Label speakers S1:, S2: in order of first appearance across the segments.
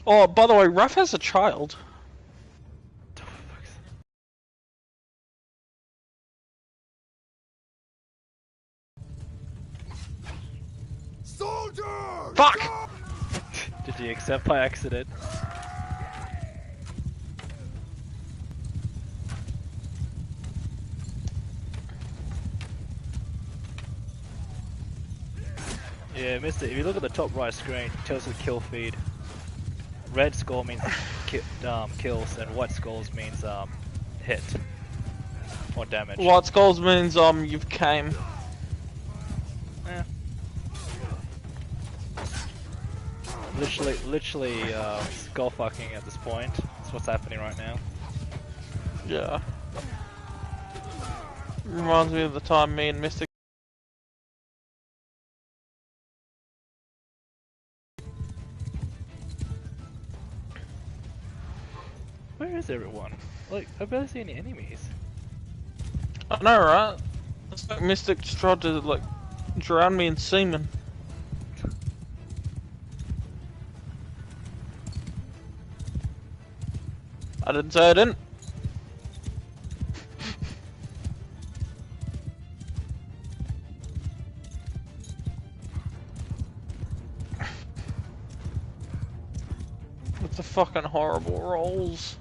S1: Oh, by the way, Raph has a child.
S2: Soldiers!
S1: Fuck!
S3: Did you accept by accident? Yeah, mister, if you look at the top right screen, it tells you the kill feed. Red score means kills, and white scores means hit or damage.
S1: White skulls means you've came.
S3: Yeah. Literally, skull fucking at this point. That's what's happening right now.
S1: Yeah. Reminds me of the time me and Mr.
S3: Where is everyone? Like, I barely see any enemies.
S1: I know, right? It's like Mystic just tried to, like, drown me in semen. I didn't say I didn't. With the fucking horrible rolls.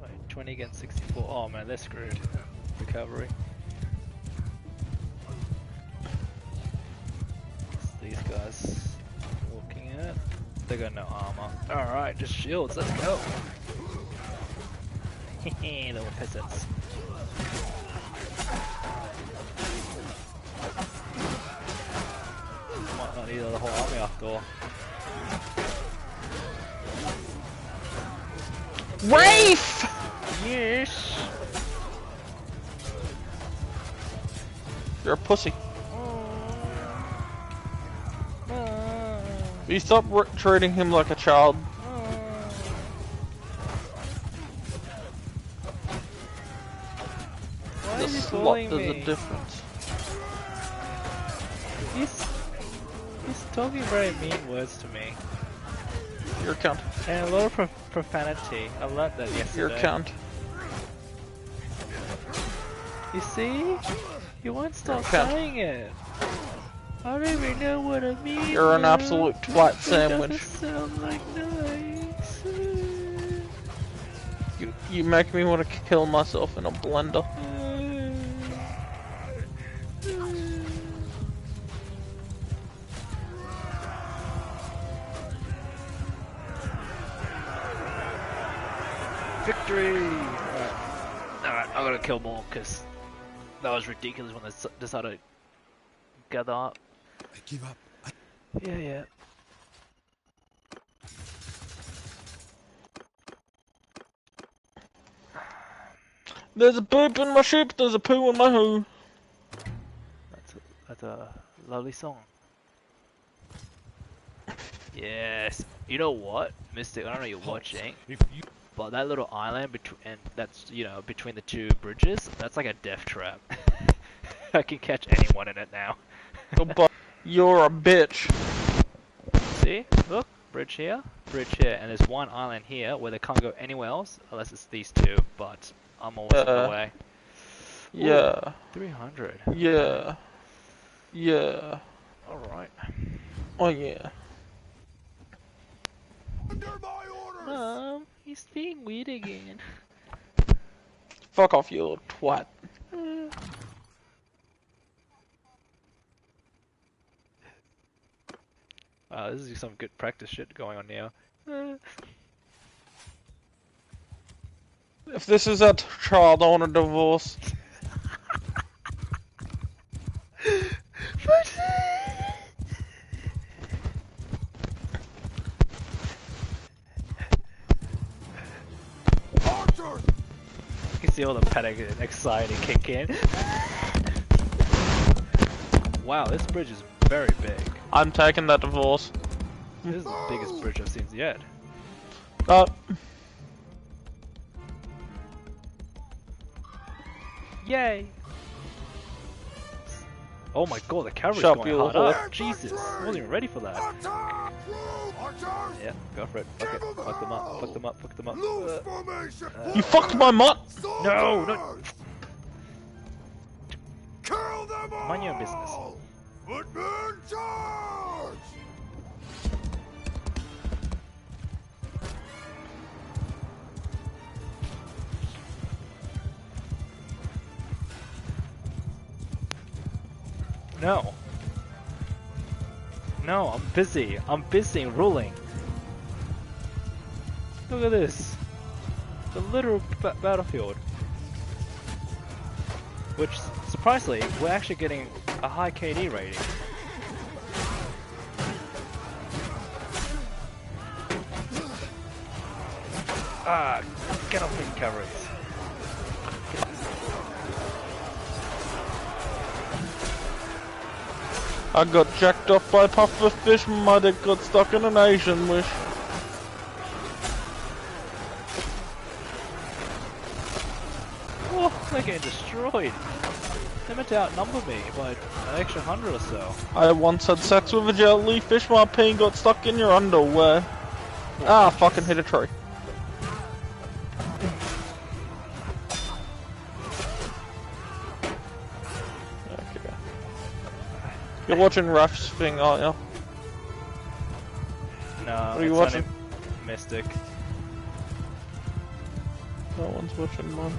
S3: Wait, 20 against 64. Oh man, they're screwed. Recovery. It's these guys walking in. They got no armor. Alright, just shields, let's go. Hehe, little peasants. Might not need the whole army after all.
S1: Rafe!
S3: Yes!
S1: You're a pussy. You stop treating him like a child.
S3: Why
S1: The
S3: is he
S1: slut,
S3: bullying
S1: there's
S3: me?
S1: a difference.
S3: He's talking very mean words to me.
S1: You're a cunt.
S3: And a lot of profanity. I learned that yesterday.
S1: You're a cunt.
S3: You see? You won't stop
S1: You're a cunt.
S3: saying it. I don't even know what I mean.
S1: You're an absolute twat sandwich.
S3: It doesn't sound like nice.
S1: You make me want to kill myself in a blender.
S3: Victory! Alright, I gotta kill more because that was ridiculous when they decided to gather up.
S2: I give up.
S3: Yeah.
S1: There's a poop in my ship, there's a poo in my hoo.
S3: That's a lovely song. Yes. You know what, Mystic? I don't know you're watching, but that little island and that's between the two bridges. That's like a death trap. I can catch anyone in it now.
S1: You're a bitch.
S3: See? Look, bridge here, and there's one island here where they can't go anywhere else unless it's these two. But I'm always on the way.
S1: Yeah.
S3: Ooh, 300.
S1: Yeah. Yeah.
S3: All right.
S1: Oh yeah.
S2: Under my orders!
S3: He's being weird again.
S1: Fuck off, you little twat.
S3: Wow, this is some good practice shit going on now.
S1: If this is a child, I want a divorce.
S2: Archers!
S3: You can see all the panic and anxiety kick in. Wow, this bridge is very big.
S1: I'm taking that divorce.
S3: This is the biggest bridge I've seen yet. Yay! Oh my god, the cavalry's
S1: Shut
S3: going
S1: you
S3: hard
S1: little
S3: up. Jesus, I wasn't even ready for that.
S2: Attack! Archers!
S3: Yeah, go for it. Fuck it. Fuck them up. Fuck them up. Fuck them up.
S2: Loose formation.
S1: You fucked my mutt!
S3: No, no.
S2: Soldiers! Kill them all!
S3: Mind your own business.
S2: Footmen charge!
S3: No. No, I'm busy. I'm busy ruling. Look at this. The literal battlefield. Which, surprisingly, we're actually getting a high KD rating. Ah, get off these coverage.
S1: I got jacked off by puffer fish, my dick got stuck in an Asian wish.
S3: Oh, they're getting destroyed. They're meant to outnumber me by an extra 100 or so.
S1: I once had sex with a jellyfish, my peen got stuck in your underwear. Ah, fucking hit a tree. Okay. You're watching Raf's thing, aren't you?
S3: No,
S1: What are you
S3: it's
S1: watching?
S3: only Mystic.
S1: No one's watching mine.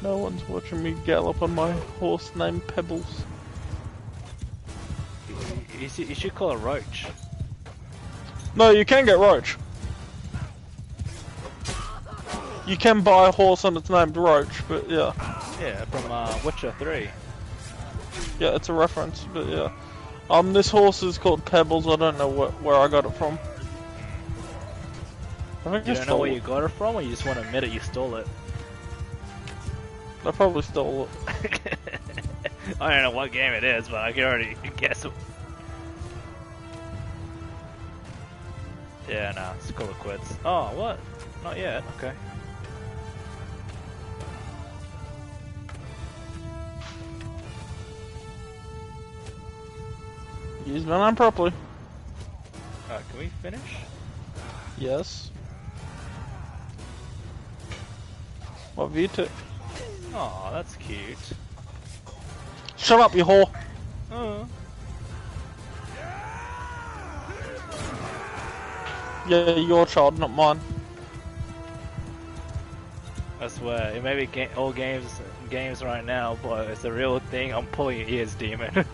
S1: No one's watching me gallop on my horse named Pebbles.
S3: You should call a roach.
S1: No, you can get Roach. You can buy a horse and it's named Roach, but yeah.
S3: Yeah, from Witcher 3.
S1: Yeah, it's a reference, but yeah. This horse is called Pebbles, I don't know where I got it from. I think
S3: You
S1: I
S3: don't know
S1: stole
S3: where
S1: it.
S3: you got it from, or you just want to admit it you stole it?
S1: I probably stole it.
S3: I don't know what game it is, but I can already guess it. Yeah, no, it's call it quits. Oh, what? Not yet, okay.
S1: Use my name properly.
S3: Alright, can we finish?
S1: Yes. What have you took?
S3: Oh, that's cute.
S1: Shut up, you whore!
S3: Oh.
S1: Yeah, your child, not mine.
S3: I swear, it may be all games right now, but it's a real thing. I'm pulling your ears, demon.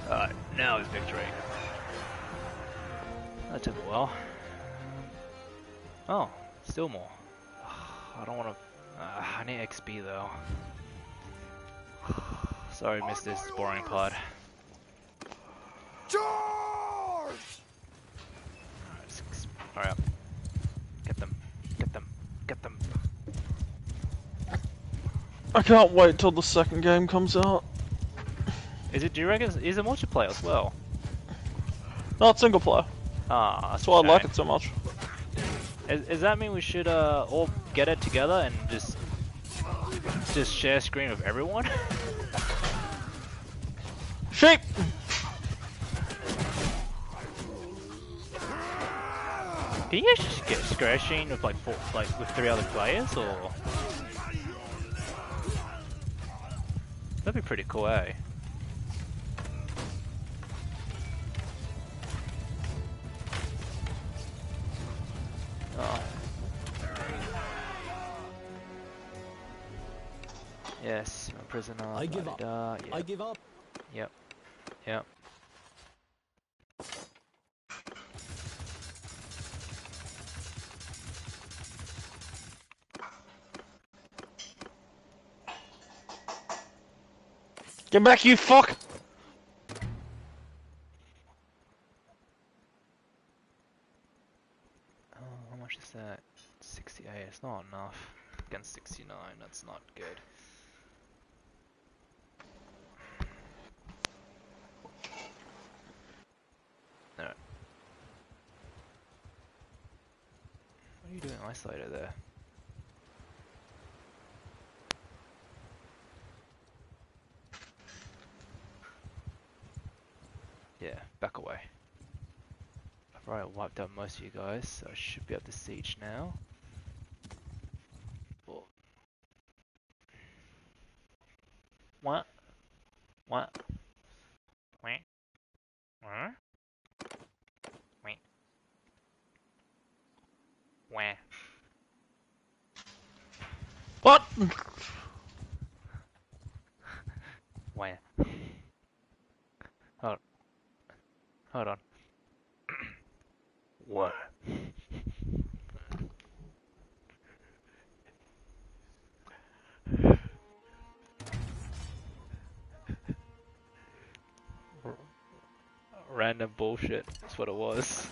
S3: Alright, now is victory. That took a while. Oh, still more. I don't want to. I need XP though. Sorry, missed this boring part.
S2: Charge!
S3: Hurry up. Get them. Get them. Get them.
S1: I can't wait till the second game comes out.
S3: Do you reckon, is it multiplayer as well?
S1: Not single player.
S3: Ah,
S1: That's why I like it so much.
S3: Does that mean we should all get it together and just share screen with everyone?
S1: Sheep!
S3: Can you just get share screen with with 3 other players, or that'd be pretty cool, eh? Oh. Yes, I'm a prisoner.
S4: I give up.
S3: Yeah.
S4: I give up.
S3: Yep. Yep.
S1: Get back, you fuck!
S3: Oh, how much is that? 68. It's not enough. Against 69, that's not good. Alright. What are you doing? isolated there. Yeah, back away. I've already wiped out most of you guys, so I should be able to siege now. Oh. What? What? Wait. Huh? Wait. Where?
S1: What?
S3: Where? Hold on. What? Random bullshit. That's what it was.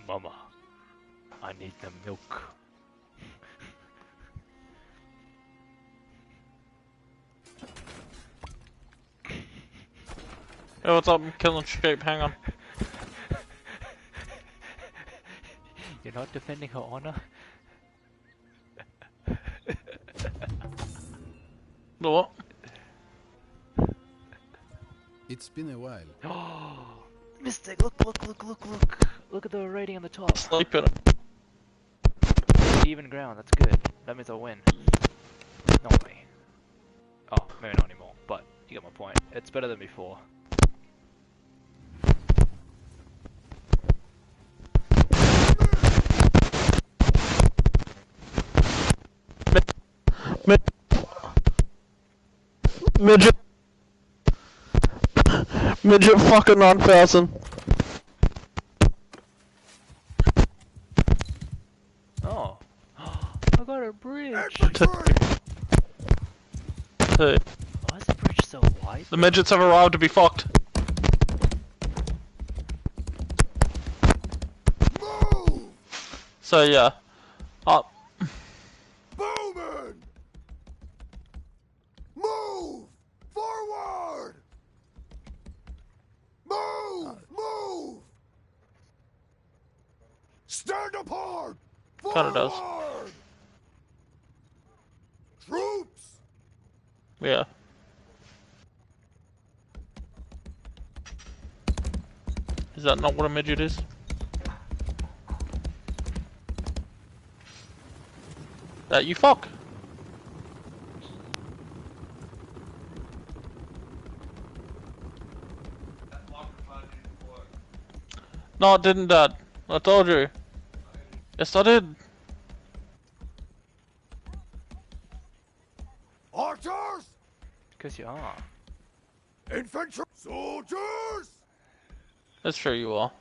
S3: Mama, I need the milk.
S1: Hey, what's up? I'm killing sheep. Hang on.
S3: You're not defending her honor?
S1: The what?
S4: It's been a while.
S3: Oh, Mystic! Look! Look at the rating on the top.
S1: Sleep in it.
S3: Even ground. That's good. That means I'll win. Not me. Oh, maybe not anymore. But you get my point. It's better than before.
S1: Midget. Midget fucking 9,000.
S3: Oh. I got a bridge!
S1: Hey,
S3: Why is the bridge so wide?
S1: the midgets have arrived to be fucked.
S2: Move!
S1: So yeah.
S2: Bowman! Move! Forward! Move! Stand apart!
S1: Kinda does.
S2: Forward! Troops!
S1: Yeah. Is that not what a midget is? That you fuck. No, it didn't, Dad. I told you. Yes, I did.
S2: Archers!
S3: Because you are.
S2: Infantry! Soldiers!
S1: That's true, you are.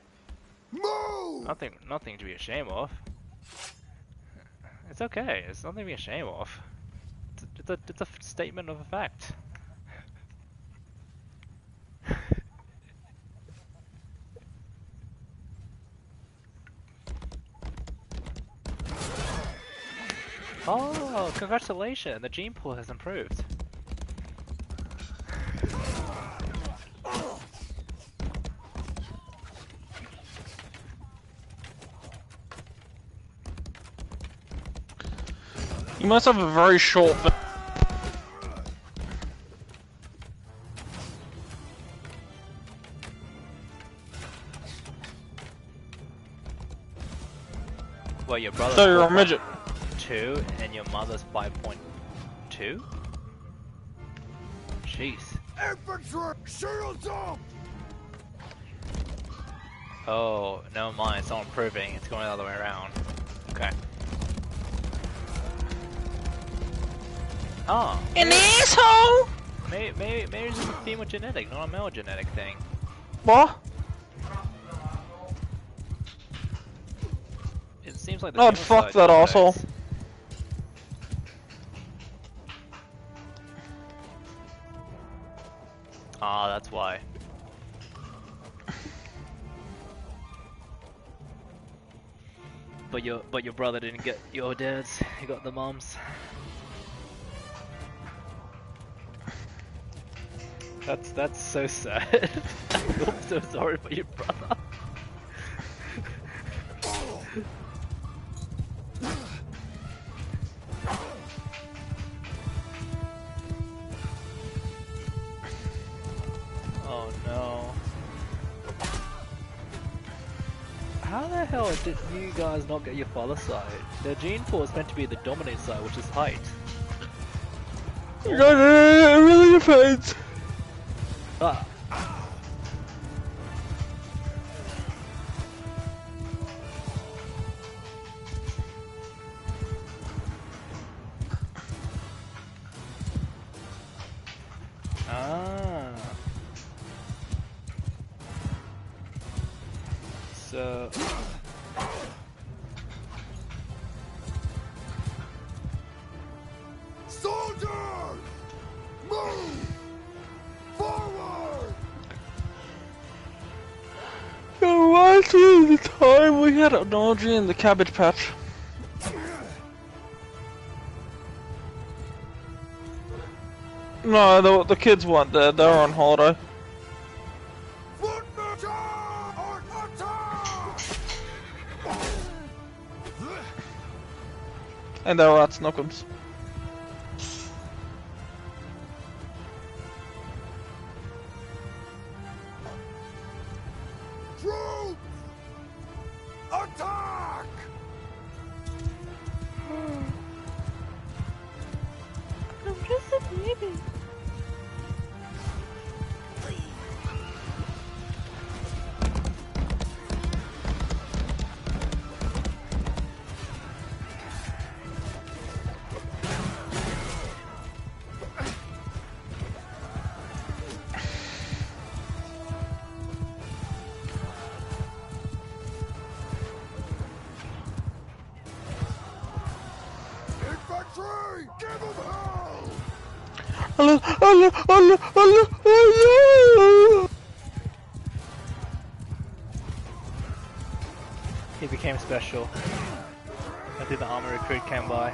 S2: Move!
S3: Nothing to be ashamed of. It's okay. It's nothing to be ashamed of. It's a statement of a fact. Oh, congratulations! The gene pool has improved.
S1: You must have a very short.
S3: Well, your brother's
S1: So you're a midget.
S3: 2 and your mother's 5.2? Jeez.
S2: Infantry! Shields up!
S3: Oh, never mind. It's not improving. It's going the other way around. Okay. Oh.
S1: An asshole!
S3: Maybe it's just a female genetic, not a male genetic thing.
S1: What?
S3: It seems like the
S1: God,
S3: female
S1: fuck
S3: side
S1: that asshole.
S3: does. Ah, that's why. But your brother didn't get your dad's. He got the mom's. That's so sad. I feel so sorry for your brother. Oh no. How the hell did you guys not get your father's side? The gene pool is meant to be the dominant side, which is height.
S1: It really depends.
S3: Ah. Ah. So.
S2: Soldiers! Move! Forward!
S1: It reminds me of the time we had an orgy in the Cabbage Patch. No, the kids weren't there. They were on holiday.
S2: Footmen charge! Attack!
S1: And they were at Snookums.
S2: Troops! Attack!
S5: I'm just a baby.
S2: Infantry! Give them hell!
S1: Allah.
S3: He became special. I think the armor recruit came by.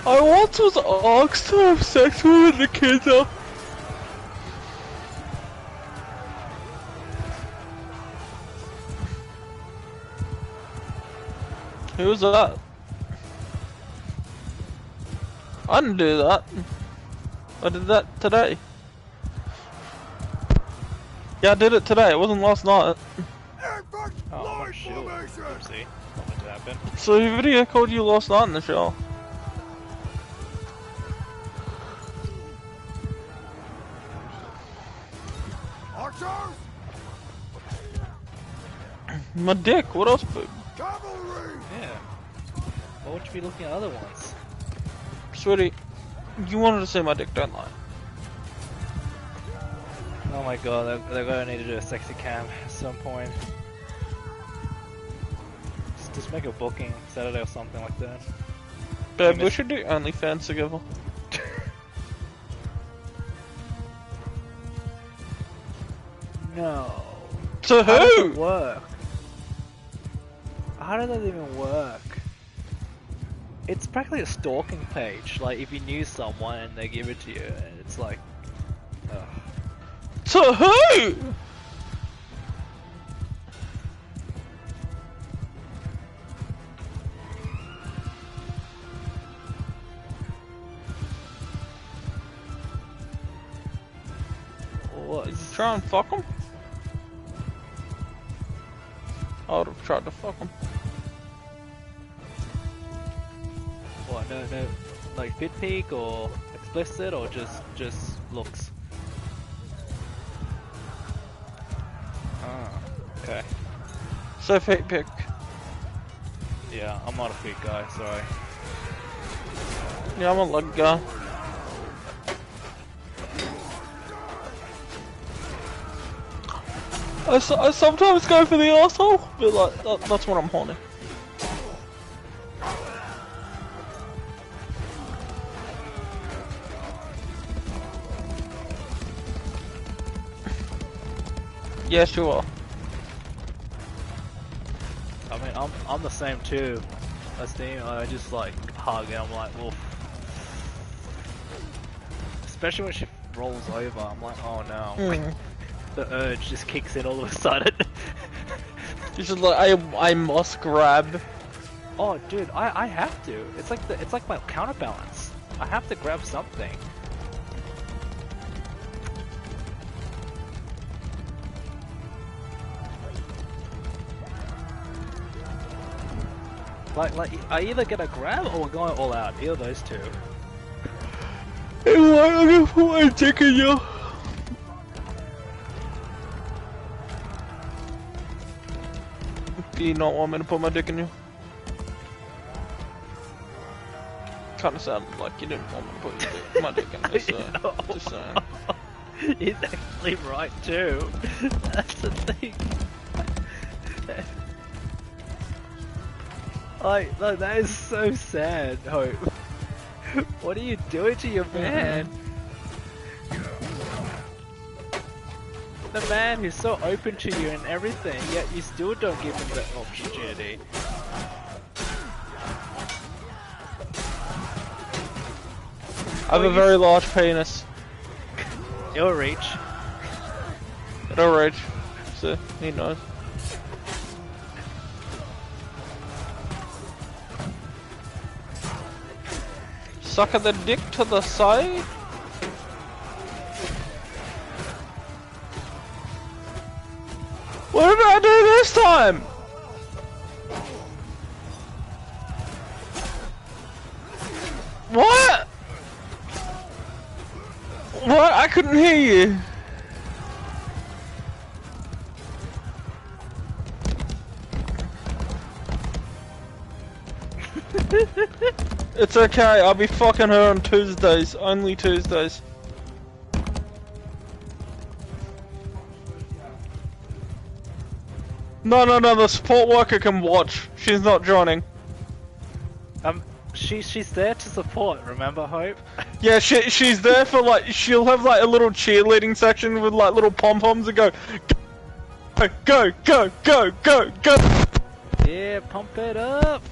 S1: I once was asked to have sex with the kids up. Who was that? I didn't do that. I did that today. Yeah, I did it today. It wasn't last night.
S2: Infantry!
S3: Oh, I'm
S2: Line
S3: on shield.
S2: formation!
S3: Oopsie. Not meant to happen.
S1: So he video called you last night in the show.
S2: Archers!
S1: My dick, what else?
S2: Cavalry!
S3: Yeah. Why would you be looking at other ones?
S1: Sweetie, you wanted to see my dick, don't lie.
S3: Oh my god, they're gonna need to do a sexy cam at some point. Just make a booking Saturday or something like that.
S1: Babe, we should do OnlyFans together.
S3: No.
S1: To
S3: How does
S1: who?
S3: it work? How does that even work? It's practically a stalking page. Like if you knew someone and they give it to you, and it's like, ugh.
S1: To who?
S3: What?
S1: Did you try and fuck him? I would have tried to fuck him.
S3: What? No, like fit peak or explicit or just looks. Ah, okay.
S1: So fake pick.
S3: Yeah, I'm not a fit guy. Sorry.
S1: Yeah, I'm a lug guy. I sometimes go for the arsehole, but like, that's when I'm horny. Yes, you are.
S3: I mean, I'm the same too. That's the thing, I just like hug and I'm like, oof. Especially when she rolls over, I'm like, oh no. The urge just kicks in all of a sudden.
S1: She's just like, I must grab.
S3: Oh, dude, I have to. It's like my counterbalance. I have to grab something. Like, I either get a grab or we're going all out. Either of those two.
S1: Hey, why are you put my dick in you? Do you not want me to put my dick in you? Kinda sounded like you didn't want me to put your dick, my dick in you, so just saying.
S3: He's actually right too. That's the thing. Like, that is so sad, Hope. What are you doing to your man? The man who's so open to you and everything, yet you still don't give him that opportunity.
S1: I have a very large penis.
S3: It'll reach.
S1: It'll reach. So, he knows. Sucker the dick to the side. What did I do this time? What? What? I couldn't hear you. It's okay, I'll be fucking her on Tuesdays, only Tuesdays. No, the support worker can watch. She's not joining.
S3: She's there to support, remember, Hope?
S1: Yeah, she's there for like, she'll have like a little cheerleading section with like little pom-poms and go, go.
S3: Yeah, pump it up!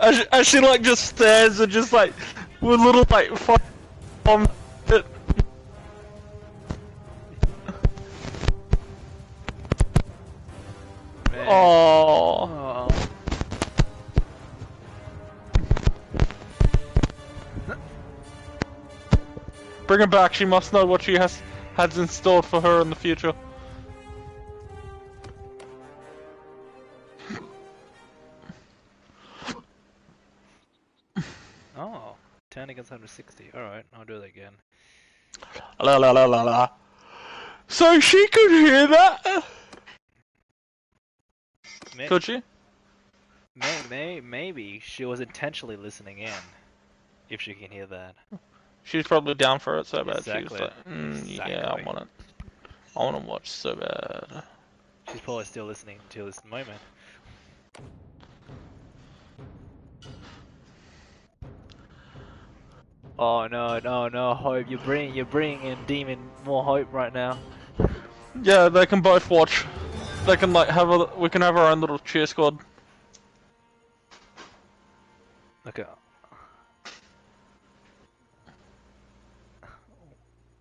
S1: As she like just stares and just like, with little like, pom. Oh. Bring her back, she must know what she has installed for her in the future.
S3: Oh, 10 against 160. Alright, I'll do that again.
S1: La. So she could hear that? Could she?
S3: Maybe she was intentionally listening in. If she can hear that.
S1: She's probably down for it so bad.
S3: Exactly.
S1: She was like,
S3: Exactly.
S1: yeah, I want it. I want to watch so bad.
S3: She's probably still listening until this moment. Oh no, Hope, you're bringing in Demon more Hope right now.
S1: Yeah, they can both watch. They can like we can have our own little cheer squad.
S3: Okay.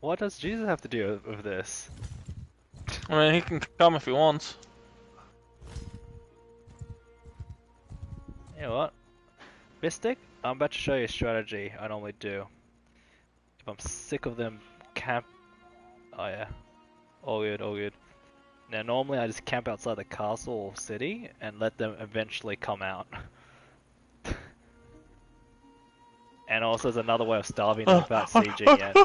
S3: What does Jesus have to do with this?
S1: I mean, he can come if he wants.
S3: You know what? Mystic, I'm about to show you a strategy I normally do. If I'm sick of them camp... Oh yeah. All good. Now normally I just camp outside the castle or city and let them eventually come out. And also there's another way of starving them without sieging yet.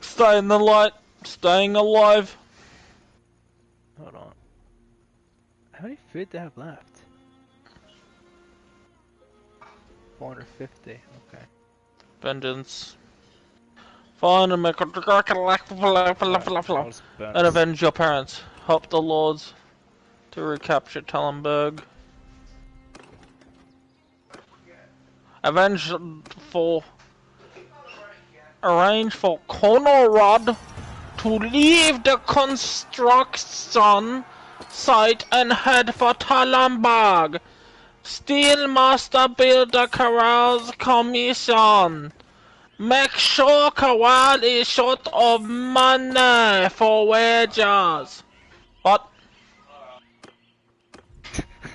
S1: Stay in the light. Staying alive.
S3: Hold on. How many food do I have left? 450. Okay.
S1: Vengeance. Find and make a
S3: What's
S1: and
S3: bonus?
S1: avenge your parents. Help the lords to recapture Tallenberg. Avenge for arrange for Conrad to leave the construction site and head for Tallenberg. Steelmaster build the corral's commission. Make sure corral is short of money for wages. What?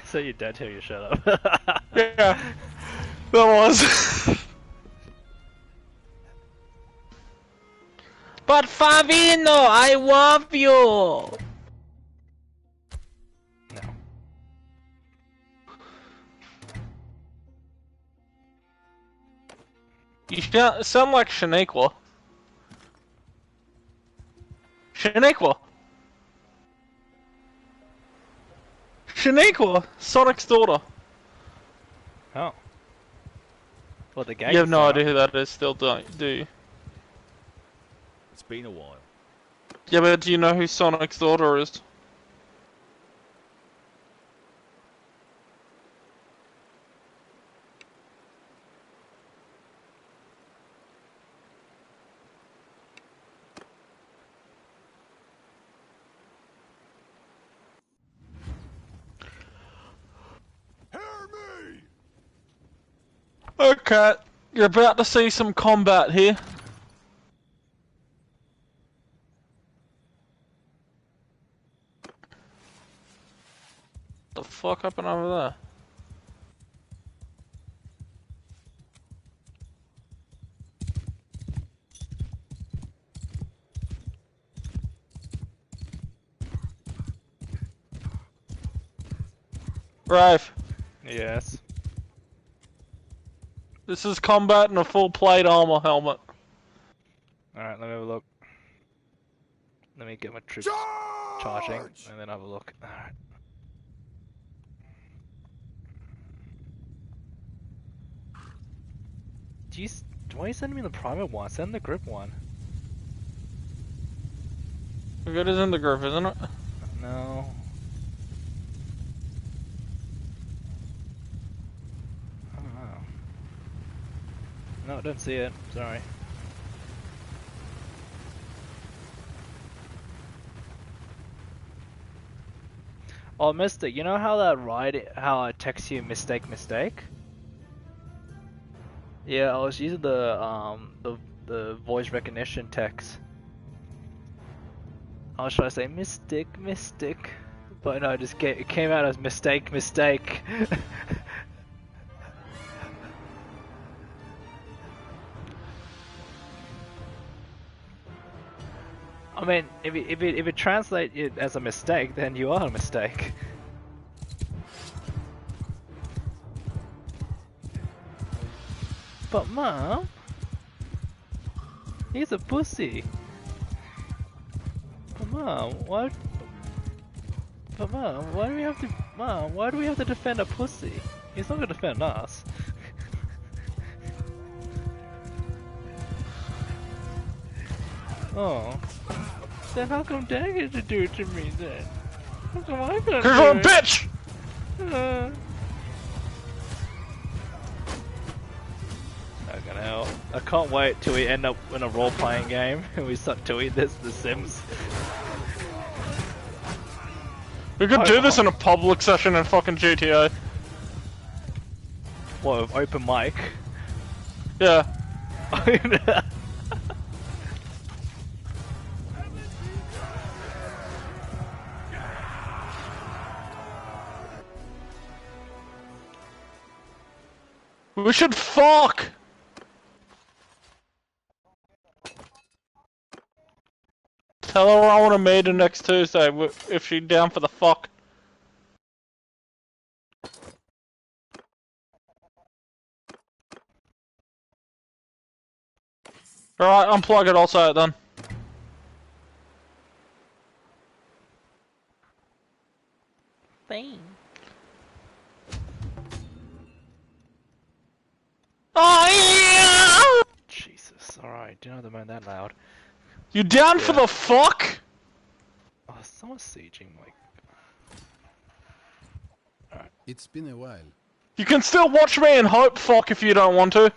S3: So you're dead till you shut up.
S1: Yeah, that was. But Favino, I love you.
S3: No.
S1: You sound like Shaniqua. Shaniqua. Shaniqua, Sonic's daughter.
S3: Oh. Well, the
S1: You have no
S3: gangster.
S1: idea who that is, still don't, do you?
S2: It's been a while.
S1: Yeah, but do you know who Sonic's daughter is?
S2: Hear me!
S1: Okay, you're about to see some combat here. The fuck happened over there? Rafe,
S3: Yes.
S1: this is combat in a full plate armor helmet.
S3: Alright, let me have a look. Let me get my troops charging,
S2: Charge!
S3: and then have a look. Alright. Why are you sending me the private one? Send the group one.
S1: It is in the group, isn't it?
S3: No. I don't know. No, I don't see it. Sorry. Oh, Mystic, you know how that how I text you mistake? Yeah, I was using the voice recognition text. I was trying to say mystic, but no, it came out as mistake. I mean, if it translates it as a mistake, then you are a mistake. But Mom, he's a pussy. But Mom, what? But Mom, why do we have to? Mom, why do we have to defend a pussy? He's not gonna defend us. Oh, then how come Dad gets to do it to me then? How come I can't
S1: Cause
S3: do
S1: you're a
S3: it?
S1: bitch!
S3: Fucking hell. I can't wait till we end up in a role-playing game and we start doing this, The Sims.
S1: We could do this in a public session in fucking GTA.
S3: What, with open mic?
S1: Yeah. We should fuck! Tell her I want to meet her next Tuesday if she's down for the fuck. Alright, unplug it, I'll say it then.
S5: Bang.
S1: Oh yeah!
S3: Jesus. Alright, do not have to moan that loud.
S1: You down for
S3: Yeah.
S1: the fuck?
S3: Oh, someone's sieging, like. Alright.
S4: It's been a while.
S1: You can still watch me and hope fuck if you don't want to.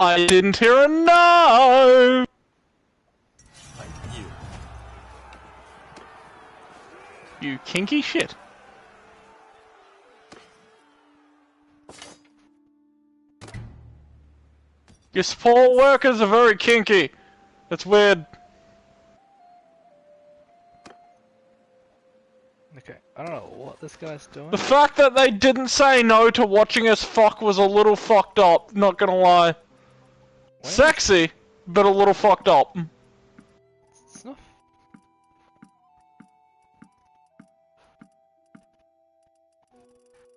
S1: I didn't hear a no! You kinky shit. Your support workers are very kinky. That's weird.
S3: Okay, I don't know what this guy's doing.
S1: The fact that they didn't say no to watching us fuck was a little fucked up, not gonna lie. Sexy, but a little fucked up.
S3: It's not.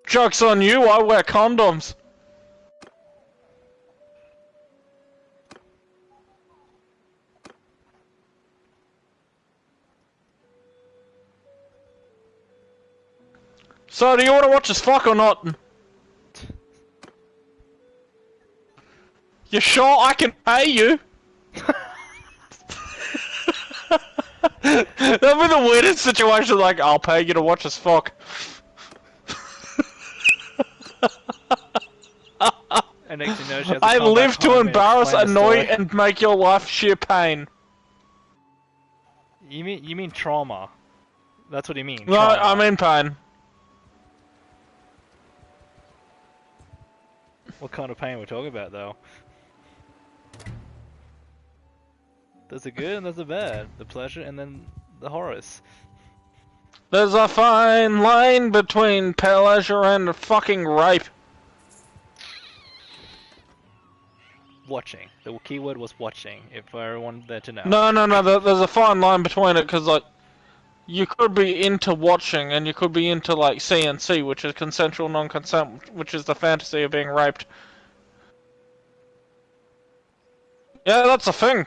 S1: Joke's on you, I wear condoms. So, do you want to watch us fuck or not? You sure I can pay you? That'd be the weirdest situation, like, I'll pay you to watch us fuck.
S3: And next thing you know, she has to
S1: I
S3: come
S1: live
S3: back
S1: to
S3: home and
S1: embarrass,
S3: explain the
S1: annoy,
S3: story.
S1: and make your life sheer pain.
S3: You mean trauma? That's what you mean.
S1: No,
S3: trauma.
S1: I'm in pain.
S3: What kind of pain we're talking about, though? There's the good and there's the bad. The pleasure and then the horrors.
S1: There's a fine line between pleasure and fucking rape.
S3: Watching. The keyword was watching, if everyone there to know.
S1: No, there's a fine line between it, because, like, you could be into watching, and you could be into, like, CNC, which is consensual non-consent, which is the fantasy of being raped. Yeah, that's a thing.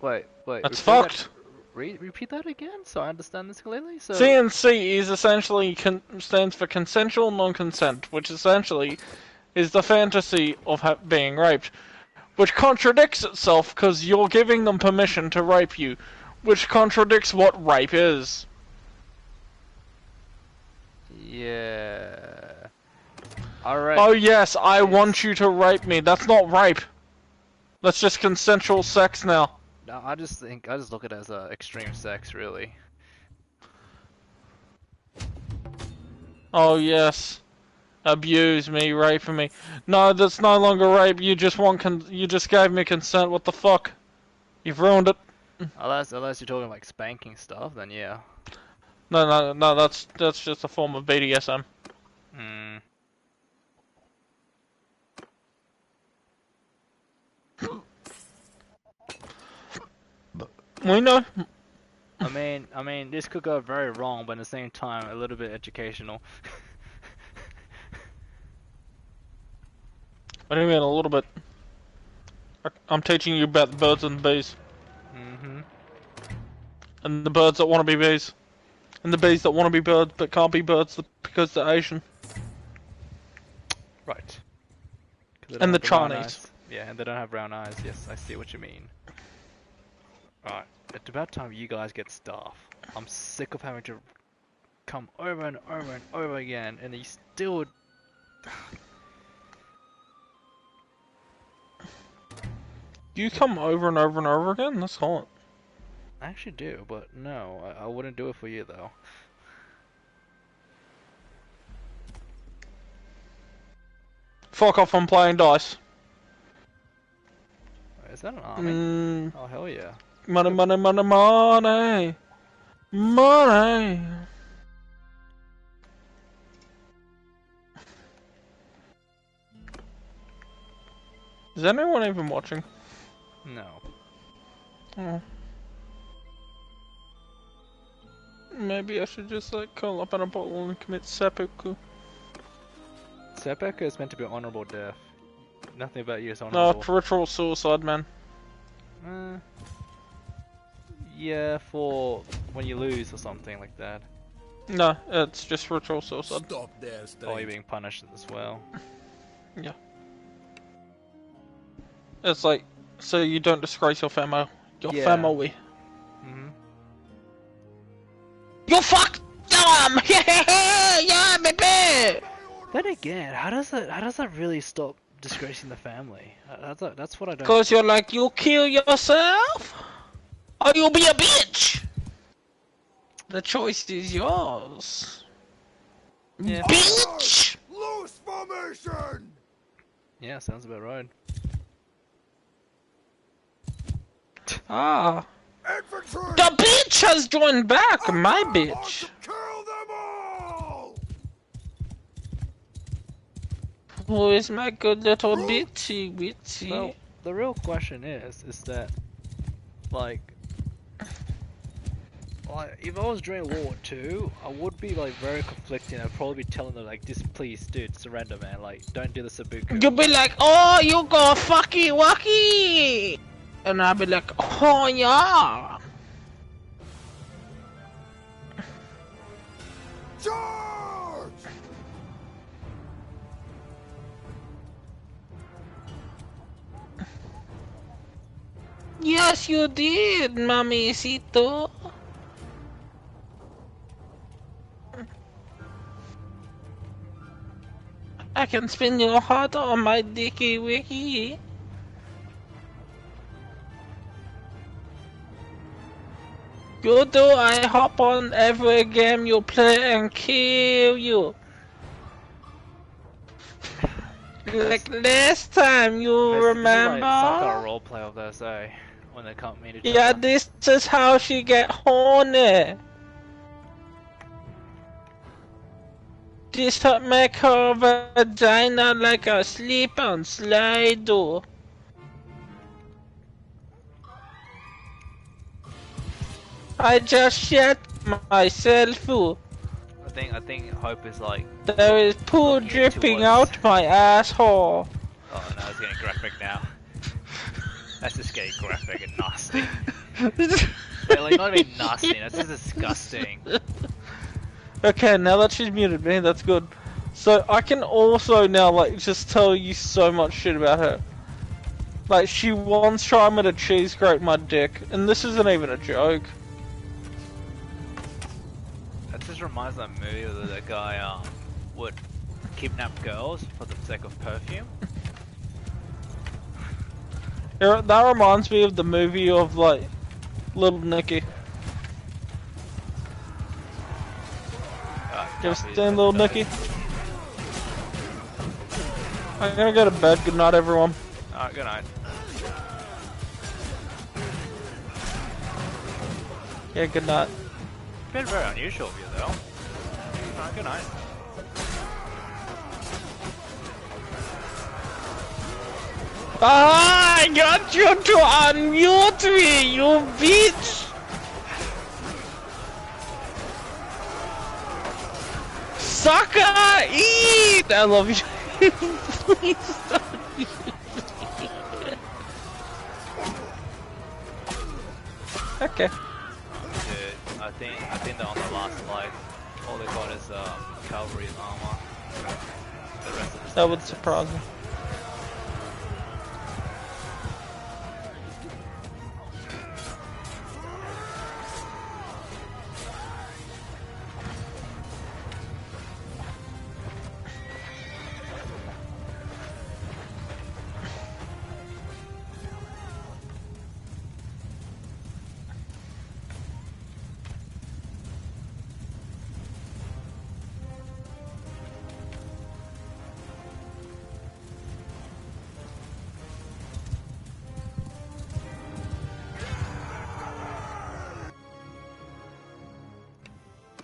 S3: Wait.
S1: That's fucked.
S3: Repeat that again, so I understand this clearly. So
S1: CNC is essentially stands for consensual non-consent, which essentially is the fantasy of being raped, which contradicts itself because you're giving them permission to rape you, which contradicts what rape is.
S3: yeah. Alright.
S1: Oh yes, I want you to rape me. That's not rape. That's just consensual sex now.
S3: No, I just look at it as extreme sex, really.
S1: Oh yes. Abuse me, rape me. No, that's no longer rape. You just you just gave me consent. What the fuck? You've ruined it.
S3: Unless you're talking like spanking stuff, then yeah.
S1: No, that's just a form of BDSM.
S3: Hmm.
S1: We know.
S3: I mean, this could go very wrong, but at the same time, a little bit educational.
S1: What do you mean a little bit? I'm teaching you about the birds and the bees.
S3: Mm-hmm.
S1: And the birds that want to be bees. And the bees that want to be birds but can't be birds because they're Asian.
S3: Right. 'Cause they don't
S1: And the
S3: have brown
S1: Chinese.
S3: eyes. Yeah, and they don't have brown eyes. Yes, I see what you mean. Alright, it's about time you guys get staff. I'm sick of having to come over and over and over again, and you still...
S1: You come over and over and over again? That's hot.
S3: I actually do, but no, I wouldn't do it for you though.
S1: Fuck off, I'm playing dice.
S3: Is that an army?
S1: Mm,
S3: Oh hell yeah.
S1: money, money, money, money. Money. Is anyone even watching?
S3: No.
S1: Oh. Maybe I should just like curl up in a bottle and commit seppuku.
S3: Seppuku is meant to be honorable death. Nothing about you is
S1: No,
S3: honorable.
S1: it's ritual suicide, man.
S3: Yeah, for when you lose or something like that.
S1: No, it's just ritual suicide.
S4: Stop there,
S3: Oh, you're
S4: stranger.
S3: being punished as well.
S1: Yeah. It's like, so you don't disgrace your family. Your
S3: Yeah.
S1: family.
S3: Mm-hmm.
S1: You fucked them! Yeah, baby!
S3: Then again, how does that really stop disgracing the family? That's what I don't.
S1: Cause you're like, you kill yourself? Or you'll be a bitch! The choice is yours.
S3: Yeah.
S1: Bitch!
S2: Loose formation!
S3: Yeah, sounds about right.
S1: Ah.
S2: Infantry!
S1: The bitch has joined back, my
S2: Attack!
S1: bitch!
S2: Kill them all!
S1: Who is my good little
S2: Roots!
S1: bitchy
S3: So
S1: bitchy?
S3: the real question is that like if I was during World War II, I would be like very conflicted. I'd probably be telling them like, "Just please, dude, surrender, man. Like, don't do the seppuku."
S1: You'll be like, oh, you go fucky wucky! And I'll be like, oh yeah!
S2: Charge!
S1: Yes, you did, mamacito. I can spin your heart on my dicky wicky. You do, I hop on every game you play and kill you. Like last time, you
S3: This is like some kind of
S1: remember?
S3: roleplay of those, eh? When they can't meet each
S1: Yeah,
S3: other.
S1: this is how she get horny. This make her vagina like a slip and slide door. I just shit myself.
S3: I think Hope is like
S1: There is poo
S3: looking
S1: dripping
S3: towards.
S1: out my asshole.
S3: Oh no, it's getting graphic now. That's just getting graphic and nasty. Like not even nasty. That's just disgusting.
S1: Okay, now that she's muted me, that's good. So I can also now like just tell you so much shit about her. Like she once tried me to cheese grate my dick, and this isn't even a joke.
S3: That just reminds me of that movie where that guy would kidnap girls for the sake of perfume.
S1: That reminds me of the movie of like Little Nicky. You ever seen Little Nicky? I'm gonna go to bed. Good night, everyone.
S3: Alright, good night.
S1: Yeah, good night.
S3: Been very unusual of you though. Alright, good night.
S1: Ah, I got you to unmute me, you bitch! Sucker! Eat! I love you. Please stop. Okay.
S3: Dude, I think they're on the last life. All they got is cavalry and armor. The rest of
S1: That would surprise me.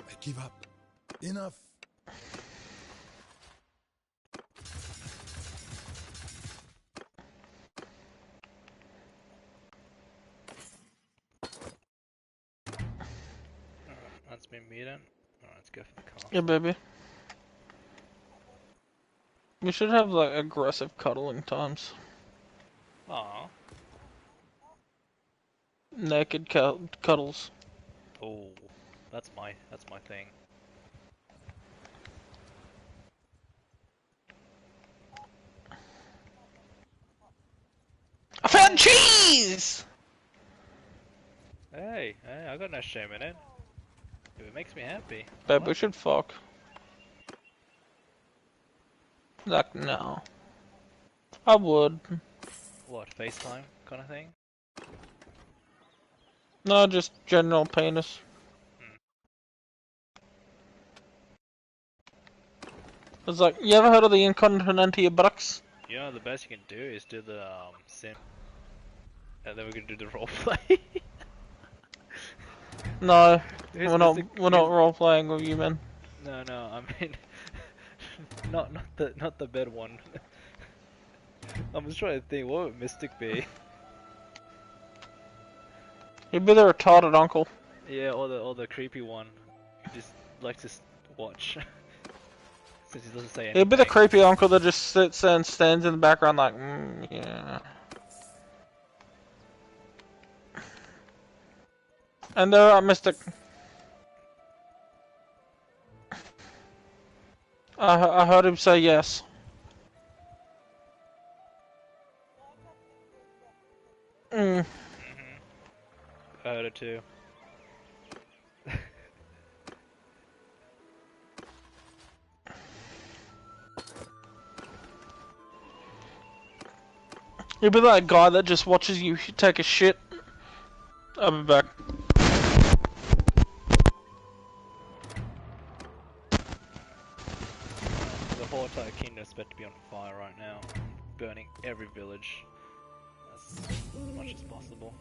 S4: I give up. Enough.
S3: That's been beaten. Alright, let's go for the car.
S1: Yeah, baby. We should have like aggressive cuddling times.
S3: Aww.
S1: Naked cuddles.
S3: Oh, that's my thing.
S1: want cheese!
S3: Hey, I got no shame in it. If it makes me happy.
S1: Babe,
S3: What?
S1: we should fuck. Like, no. I would.
S3: What, FaceTime kind of thing?
S1: No, just general penis. It's like, you ever heard of the incontinent to your buttocks?
S3: You know, the best you can do is do the sim, and then we're gonna do the roleplay.
S1: No,
S3: Here's
S1: we're not role playing with you, man.
S3: No, I mean, not the bed one. I'm just trying to think, what would Mystic be?
S1: You'd be the retarded uncle.
S3: Yeah, or the creepy one, who just likes to watch, since he doesn't say
S1: He'd be the
S3: anything.
S1: creepy uncle that just sits and stands in the background like, yeah. And there, Mystic. I heard him say yes. Mm.
S3: I heard it too.
S1: You'd be that guy that just watches you take a shit. I'll be back.
S3: The whole entire kingdom is about to be on fire right now, burning every village as much as possible.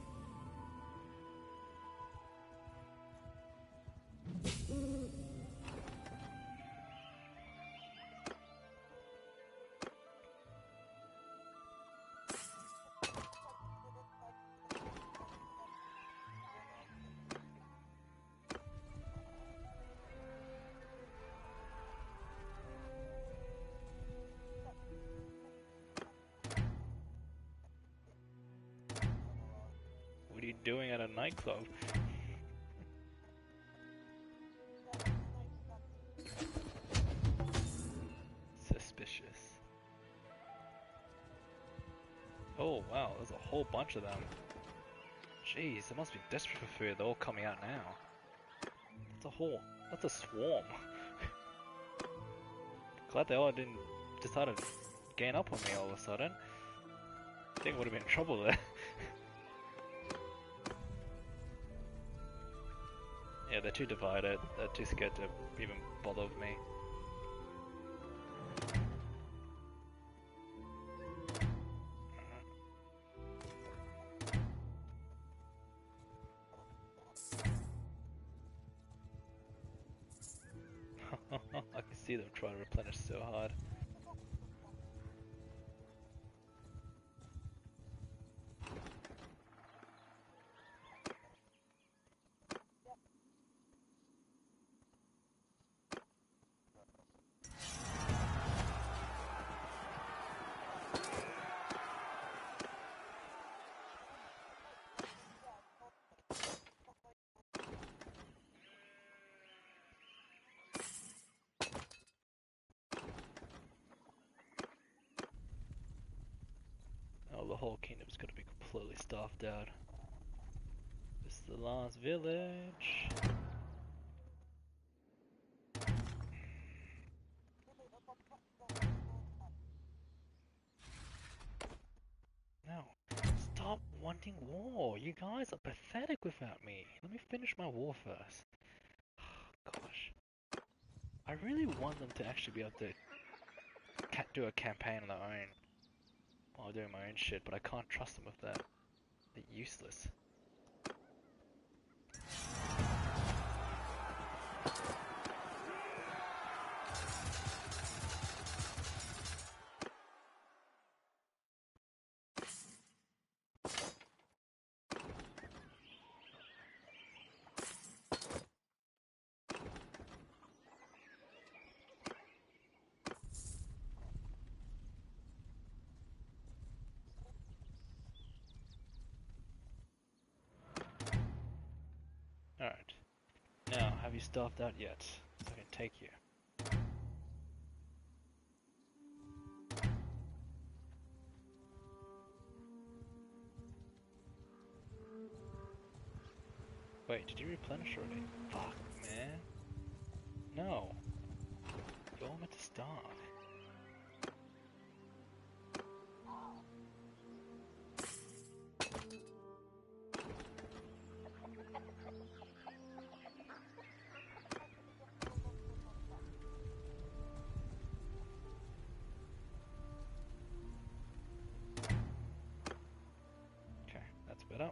S3: What are you doing at a nightclub? Suspicious. Oh wow, there's a whole bunch of them. Jeez, they must be desperate for food. They're all coming out now. That's a swarm. Glad they all didn't decide to gain up on me all of a sudden. I think I would have been in trouble there. Yeah, they're too divided. They're too scared to even bother with me. I can see them trying to replenish so hard. Oh, the whole kingdom's gonna be completely starved out. This is the last village. No. Stop wanting war. You guys are pathetic without me. Let me finish my war first. Gosh. I really want them to actually be able to do a campaign on their own while doing my own shit, but I can't trust them with that. They're useless. Alright. Now, have you starved out yet? So I can take you. Wait, did you replenish already? Fuck, man. No. You're all meant to start. Okay, that's better.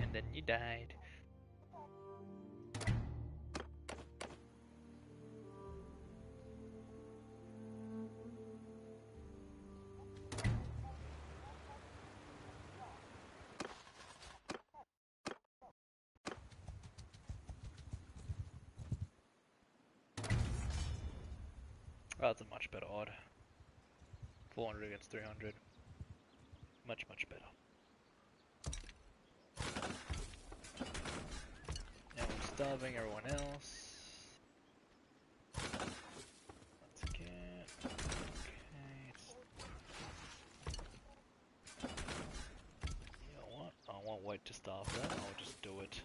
S3: And then you died. Oh, that's a much better odd. 400 against 300. Much, much better. Now we're starving everyone else. Let's get... Okay, you know what? I won't wait to starve them, I'll just do it.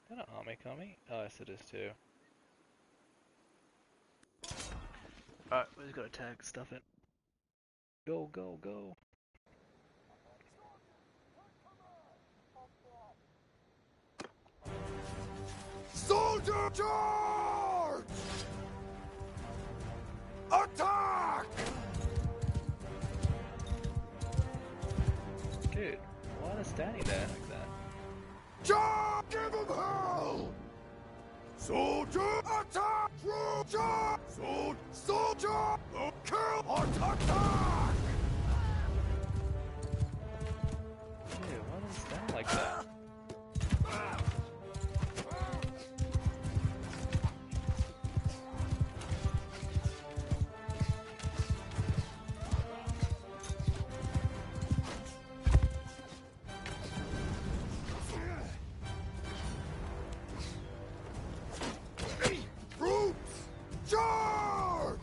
S3: Is that an army coming? Oh, yes it is too. Alright, we just gotta tag stuff in. Go, go, go!
S2: Soldier charge! Attack!
S3: Dude, why are they standing there like that?
S2: Charge! Give him hell! Soldier attack! True charge! Soldier! Kill or attack!
S3: Dude, why are they standing like that?
S2: Troops! Charge!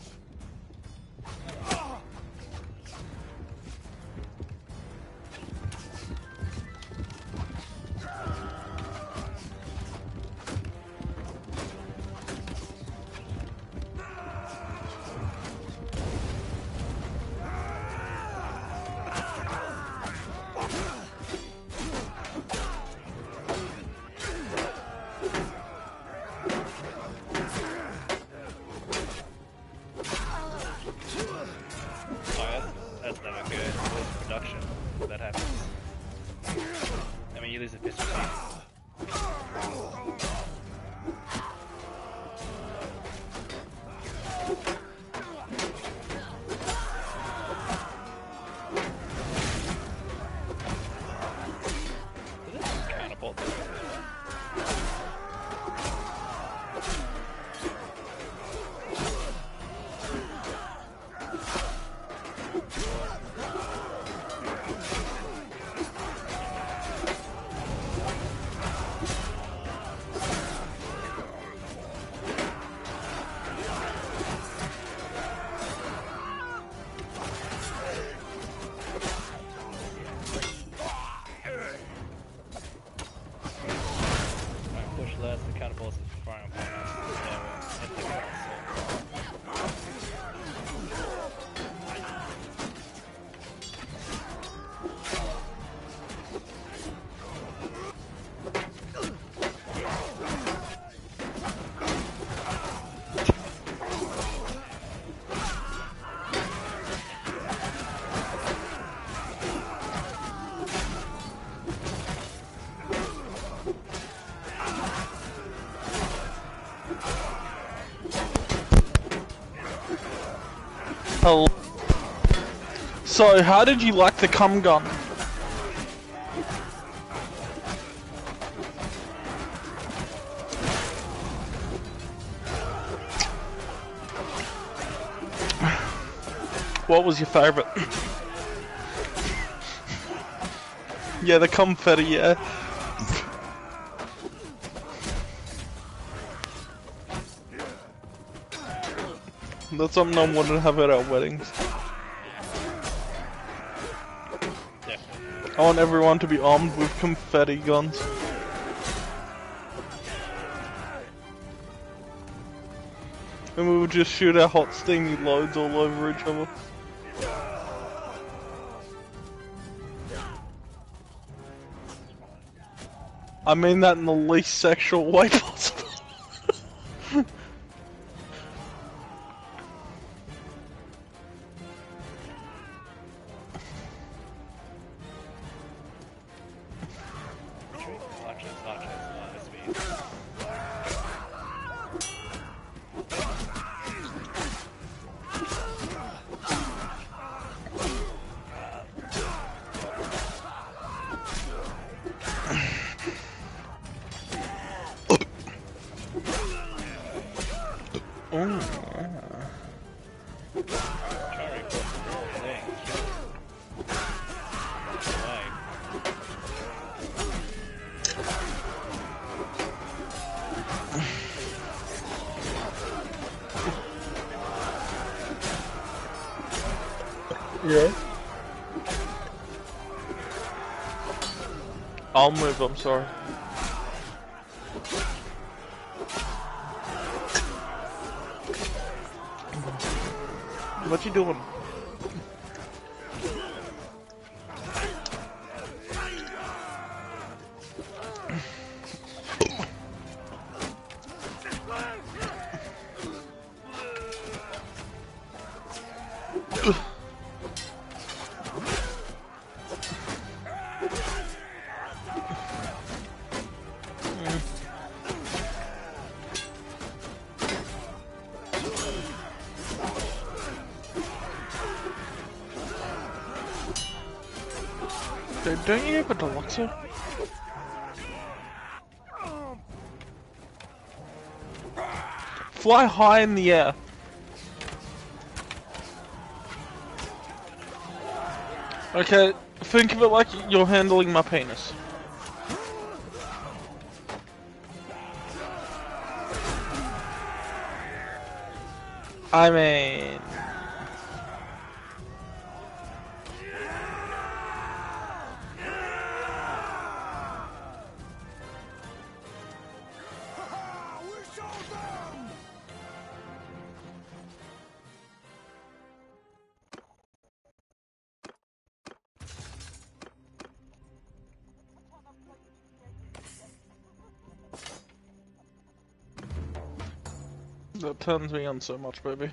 S3: Oh, that's never good. With production, that happens. I mean, you lose a pistol. This is counterbolt. Push less, the counterbolts is firing upon us. Yeah, we'll hit the console.
S1: So, how did you like the cum gun? What was your favourite? Yeah, the confetti, yeah. That's something I wanted to have at our weddings. I want everyone to be armed with confetti guns. And we would just shoot our hot steamy loads all over each other. I mean that in the least sexual way possible. Yeah. I'll move, I'm sorry. What you doing? Don't you have a deluxer? Fly high in the air. Okay, think of it like you're handling my penis. I mean... That turns me on so much, baby.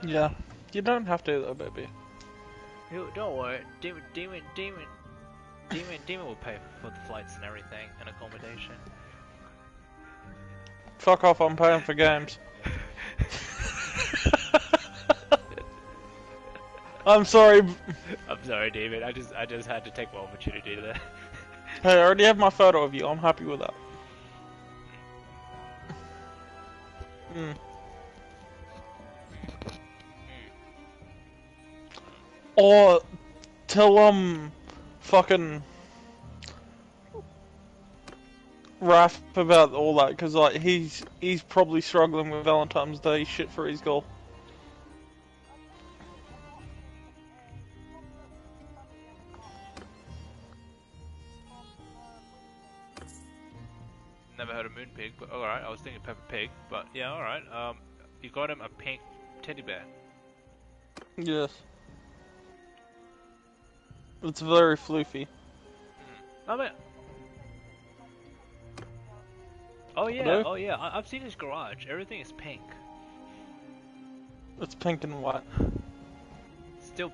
S1: Yeah, you don't have to though, baby.
S3: Don't worry, Demon will pay for the flights and everything and accommodation.
S1: Fuck off, I'm paying for games. I'm sorry.
S3: I'm sorry, David. I just had to take my opportunity there.
S1: Hey, I already have my photo of you. I'm happy with that. Or tell fucking Raph about all that, cause like he's probably struggling with Valentine's Day shit for his goal.
S3: Never heard of Moon Pig, but alright, I was thinking Peppa Pig, but yeah, alright. You got him a pink teddy bear.
S1: Yes. It's very floofy.
S3: I mean... Oh yeah,
S1: Hello?
S3: oh yeah, I've seen his garage. Everything is pink.
S1: It's pink and white.
S3: Still...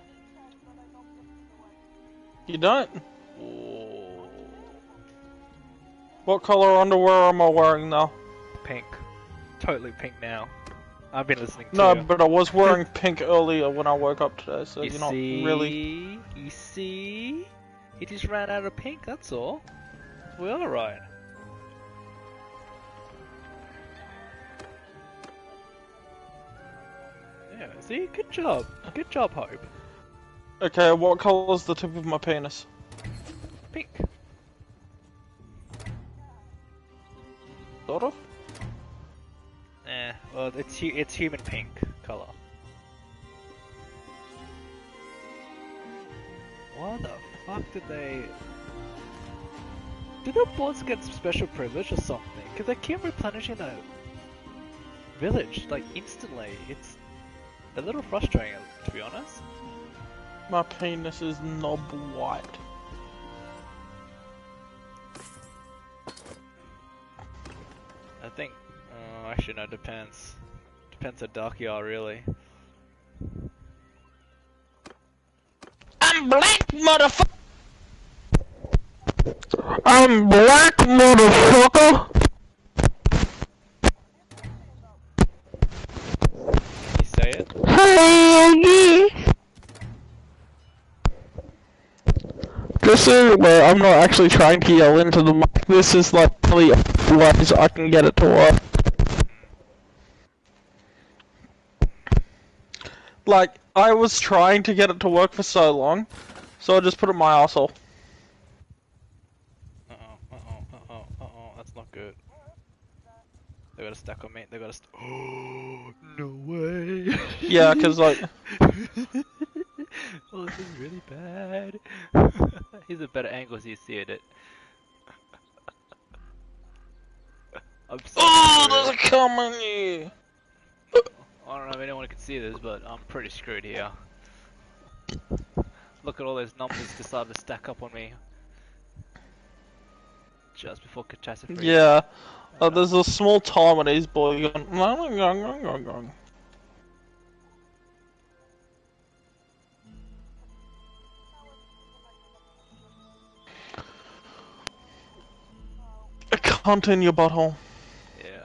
S1: You don't?
S3: Ooh.
S1: What color underwear am I wearing now?
S3: Pink. Totally pink now. I've been listening
S1: No,
S3: to.
S1: but I was wearing pink earlier when I woke up today, so
S3: You
S1: you're not
S3: see?
S1: really...
S3: You see? He just ran out of pink, that's all. We're alright. Yeah, see? Good job. Good job, Hope.
S1: Okay, what color's the tip of my penis?
S3: Pink.
S1: Sort of?
S3: Well, it's human pink color. What the fuck did they... Did the bots get some special privilege or something? Because they keep replenishing the village, like, instantly. It's a little frustrating, to be honest.
S1: My penis is knob white.
S3: I think... Oh, actually no, depends. Depends how dark you are, really.
S1: I'm black, motherfucker! I'm black, motherfucker!
S3: Can you say it?
S1: Hell yeah! This is where I'm not actually trying to yell into the mic. This is like really ways I can get it to work. Like, I was trying to get it to work for so long, so I just put it in my arsehole.
S3: Uh-oh, that's not good. They got a stack on me, they got a Oh, no way!
S1: Yeah, cause like...
S3: Oh, this is really bad. Here's a better angle so you see it. I'm so
S1: Oh,
S3: screwed.
S1: there's a cum on you!
S3: I don't know if anyone can see this, but I'm pretty screwed here. Look at all those numbers decided to stack up on me. Just before catastrophe.
S1: Yeah. There's a small time when these boys going... A cunt in your butthole.
S3: Yeah.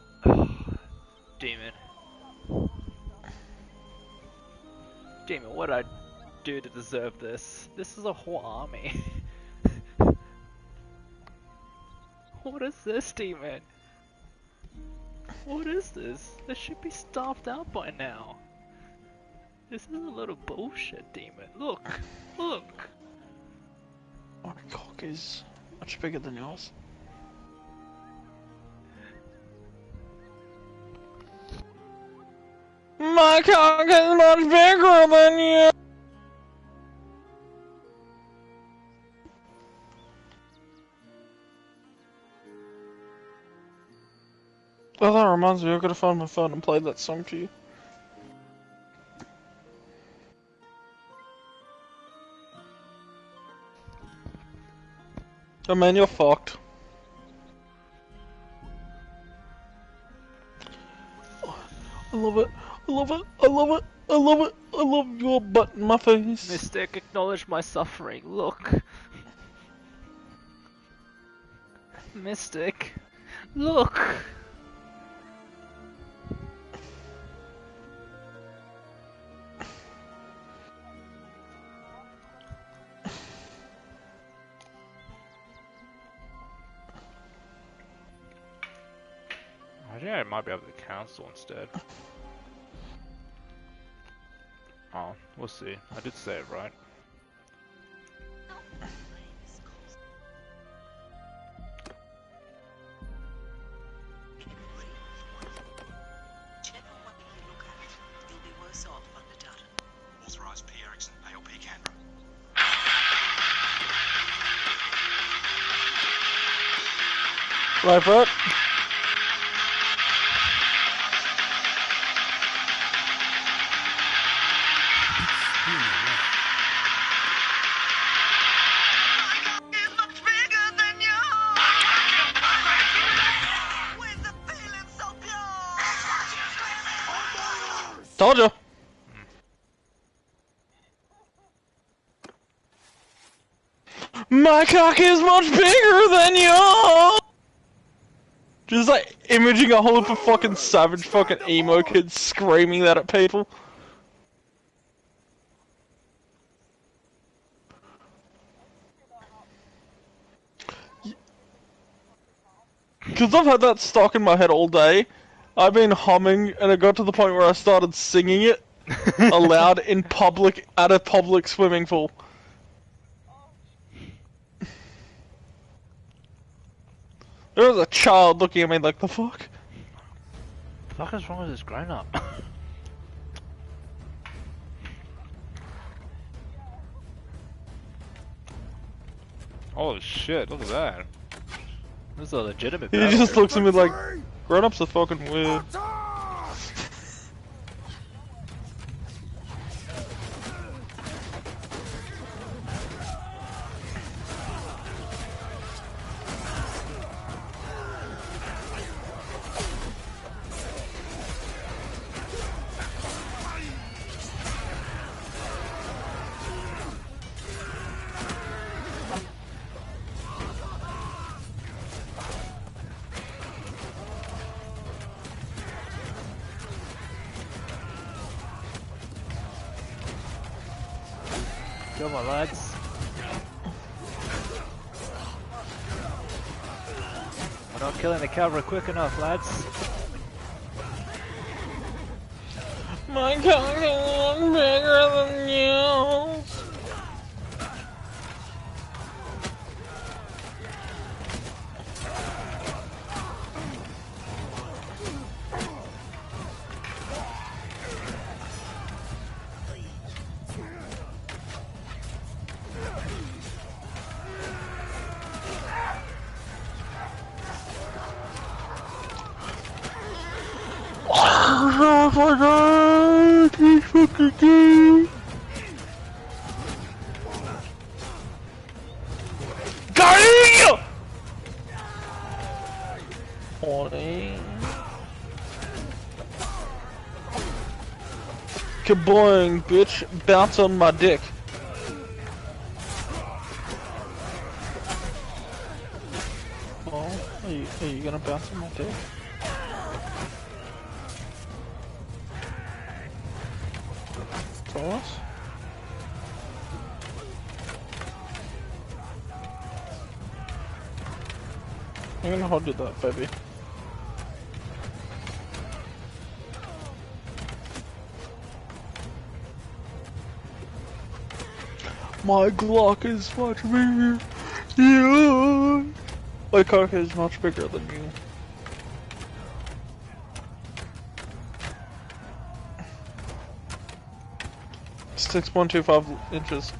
S3: Demon. Demon, what did I do to deserve this? This is a whole army. What is this, Demon? What is this? They should be starved out by now. This is a little bullshit, Demon. Look! Look!
S1: My cock is much bigger than yours. My cock is much bigger than you! Oh, that reminds me, I gotta find my phone and play that song to you. Oh man, you're fucked. I love it. I love it. I love it. I love it. I love your butt in my face.
S3: Mystic, acknowledge my suffering. Look! Mystic! Look! I think I might be able to cancel instead. Oh, we'll see. I did say it right.
S6: Authorised P. Erickson, ALP Canberra.
S1: Right, Brett? Told you. My cock is much bigger than yours! Just like imaging a whole heap of fucking savage fucking emo kids screaming that at people. Because I've had that stuck in my head all day. I've been humming and it got to the point where I started singing it aloud in public at a public swimming pool. There was a child looking at me like, the fuck?
S3: The fuck is wrong with this grown up?
S7: Oh shit, look at that.
S3: This is a legitimate
S1: He
S3: battle.
S1: just looks at me like,
S2: Infantry,
S1: grown-ups are fucking weird.
S2: attack!
S3: Come on, lads. We're not killing the cavalry quick enough, lads.
S1: My cock is much bigger than yours. Oh my god, he's fucking gay. Got him! Horny. Kaboing, bitch. Bounce on my dick. Oh, are you gonna bounce on my dick? Thomas? I'm gonna hold you that, baby. My Glock is much bigger. Yeah. My cock is much bigger than you. It's 6.25 inches.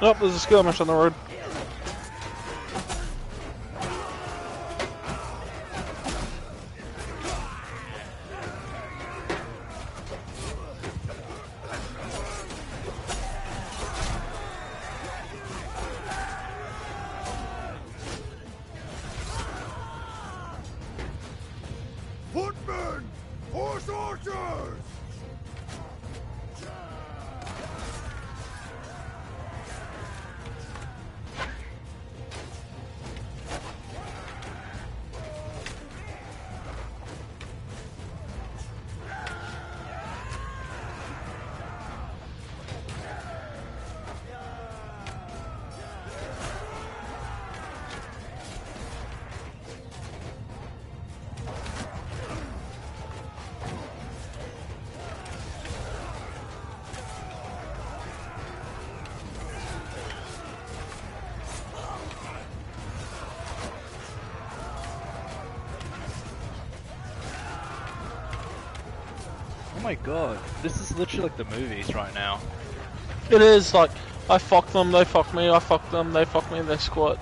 S1: Oh, there's a skirmish on the road.
S2: Footmen! Horse archers!
S3: Oh my god, this is literally like the movies right now.
S1: It is like, I fuck them, they fuck me, I fuck them, they fuck me, they squat.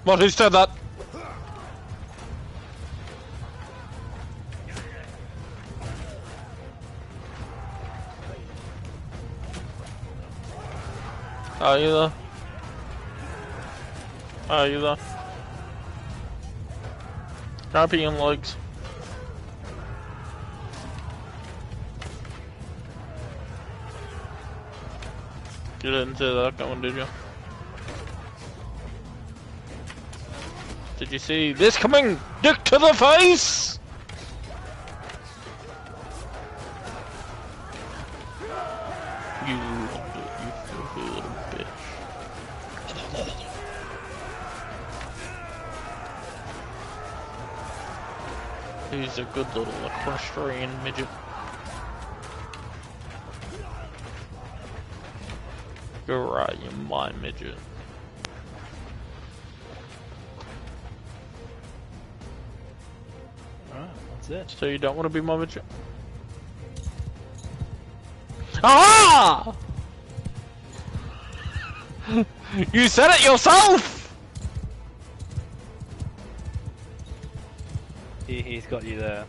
S1: What? Who said that? Are you there? Are you there? Champion legs. You didn't see that coming, did you? Did you see this coming? Dick to the face! You filthy little bitch. He's a good little equestrian midget. You're right, you're my midget.
S3: Alright, that's it.
S1: So you don't want to be my midget? Ah! You said it yourself!
S3: He's got you there.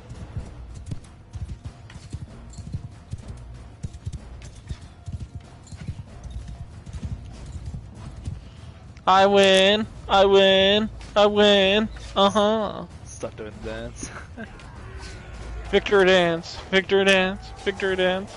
S1: I win, I win, I win, uh-huh.
S3: Stop doing the dance.
S1: Victory dance, victory dance, victory dance.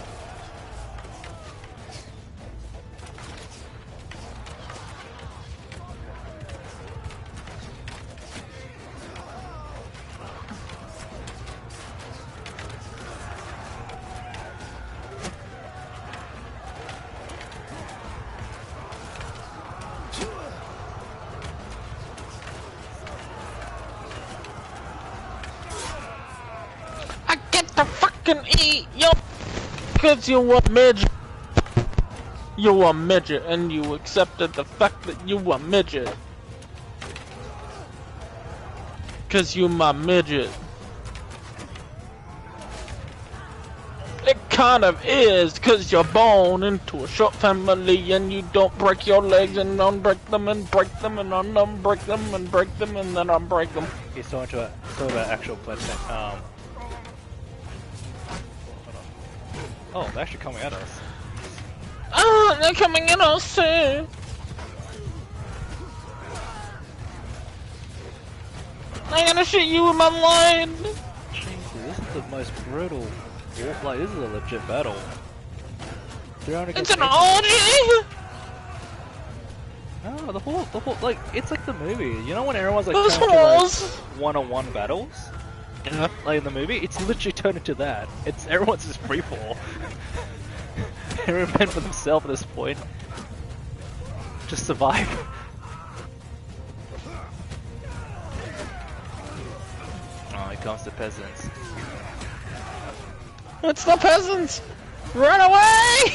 S1: I get to fucking eat yo, cause you a midget. You a midget and you accepted the fact that you a midget. Cause you my midget. It kind of is, cause you're born into a short family and you don't break your legs and unbreak them and break them and unbreak them and break them and then unbreak them.
S3: He's so into about actual pledging. Oh, they're actually coming at us.
S1: Oh, they're coming in us too. I'm gonna shoot you with my line.
S3: Jesus, this is the most brutal war. Like, this is a legit battle.
S1: It's an orgy.
S3: No, the whole, like, it's like the movie. You know when everyone's like
S1: Those
S3: turned into,
S1: holes.
S3: like, one-on-one battles?
S1: Yeah.
S3: Like in the movie, it's literally turned into that. It's everyone's just free fall. Everyone meant for themselves at this point. Just survive. Oh, here comes the peasants.
S1: It's the peasants. Run away.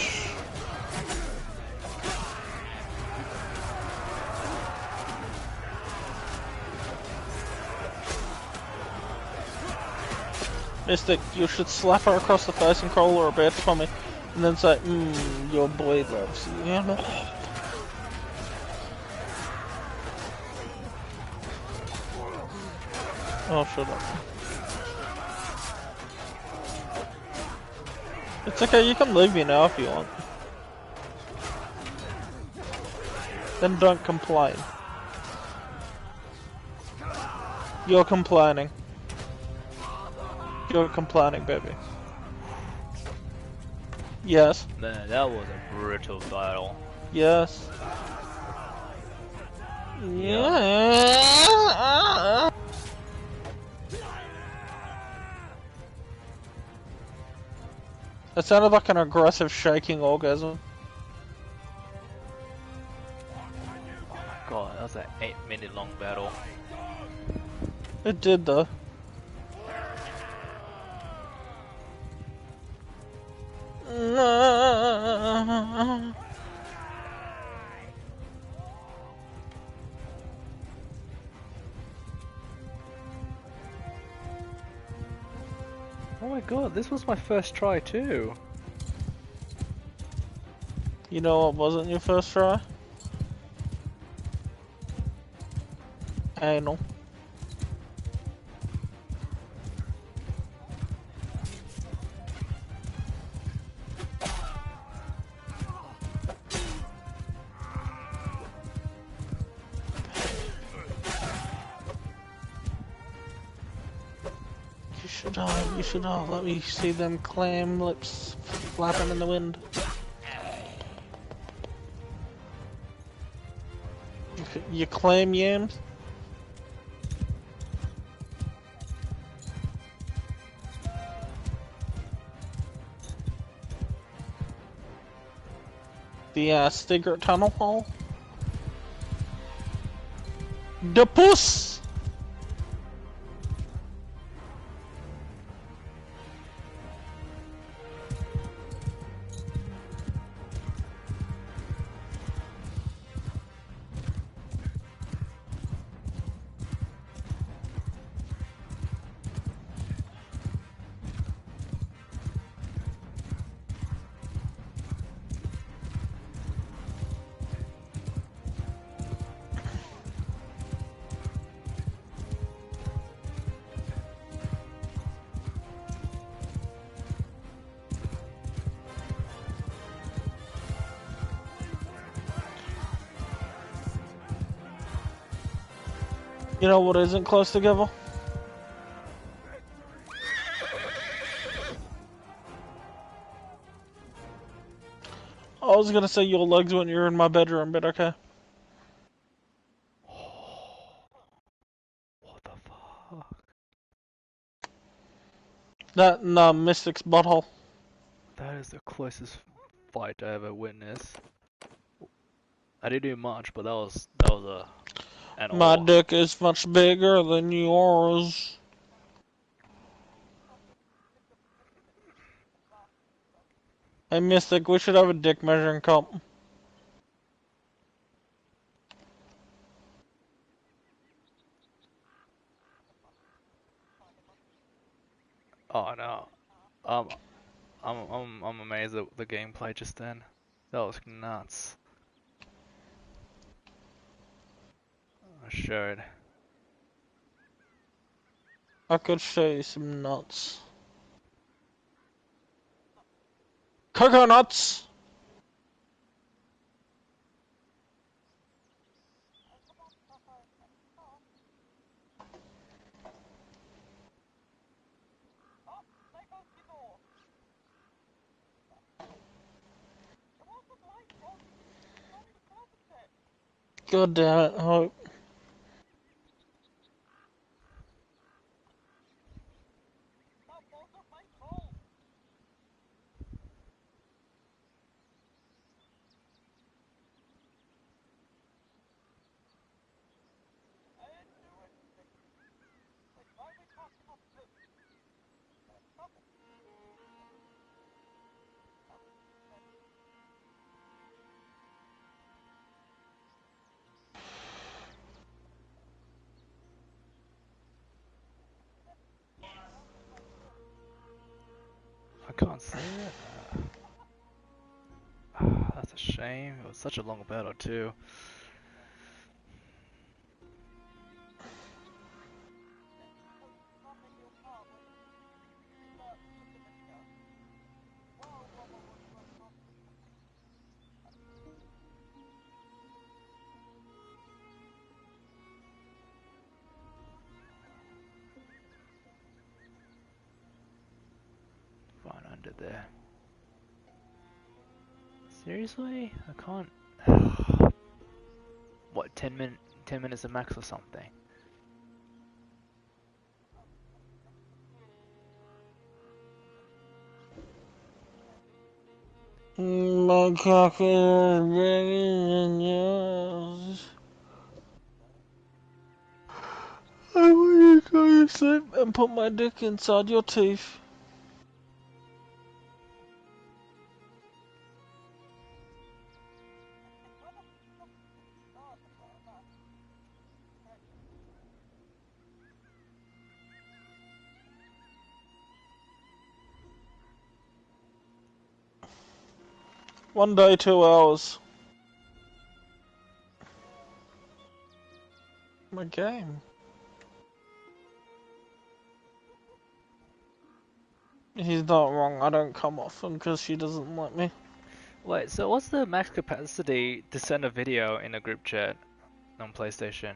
S1: Mystic, you should slap her across the face and call her a bitch for me. And then say, your boy loves you. Oh, shut up. It's okay, you can leave me now if you want. Then don't complain. You're complaining. You're complaining, baby. Yes.
S3: Man, that was a brutal battle.
S1: Yes. Yeah. That sounded like an aggressive shaking orgasm.
S3: Oh my god, that was an 8-minute long battle.
S1: It did though.
S3: Oh my god, this was my first try too.
S1: You know what wasn't your first try? Anal. You should let me see them clam lips flapping in the wind. You clam yams? The secret tunnel hole? The puss! You know what isn't close together? I was gonna say your legs when you're in my bedroom, but okay.
S3: What the fuck?
S1: That and Mystic's butthole.
S3: That is the closest fight I ever witnessed. I didn't do much, but that was an
S1: My
S3: awe.
S1: dick is much bigger than yours. Hey Mystic, we should have a dick measuring cup.
S3: Oh no. Um, I'm amazed at the gameplay just then. That was nuts. I showed.
S1: I could show you some nuts. Coconuts! God damn it, Hope.
S3: I can't see it. That's a shame. It was such a long battle too. Fine under there. Seriously? I can't. What, 10 minutes of max or something?
S1: My cock is bigger than yours. I want to go to sleep and put my dick inside your teeth. One day, 2 hours. My game. He's not wrong, I don't come often because she doesn't let me.
S3: Wait, so what's the max capacity to send a video in a group chat on PlayStation?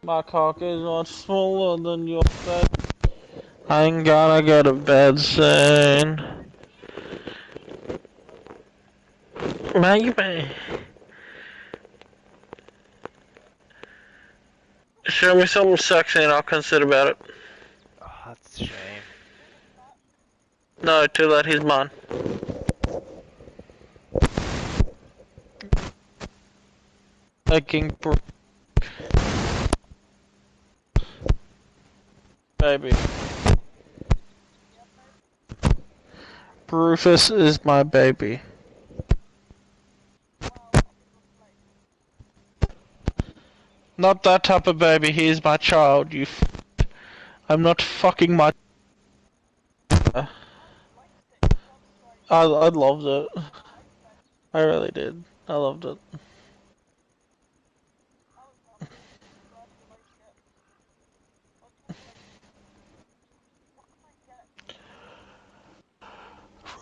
S1: My cock is much smaller than your bed. I ain't gonna go to bed soon. Maybe. Show me something sexy and I'll consider about it.
S3: Oh, that's a shame.
S1: No, too late, he's mine. Fucking baby. Rufus is my baby. Not that type of baby, he is my child, you I'm not fucking my... I loved it. I really did. I loved it.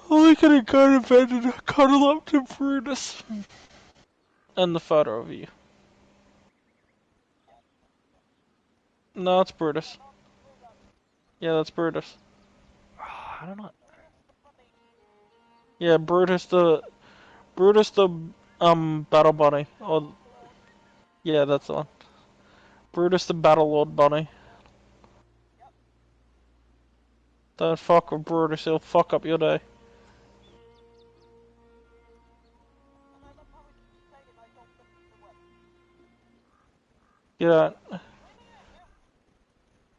S1: Probably gonna go to bed and cuddle up to Brutus. And the photo of you. No, it's Brutus. Yeah, that's Brutus.
S3: Oh, I don't know.
S1: Yeah, Brutus the battle bunny. Oh, yeah, that's the one. Brutus the Bannerlord bunny. Don't fuck with Brutus, he'll fuck up your day. You don't.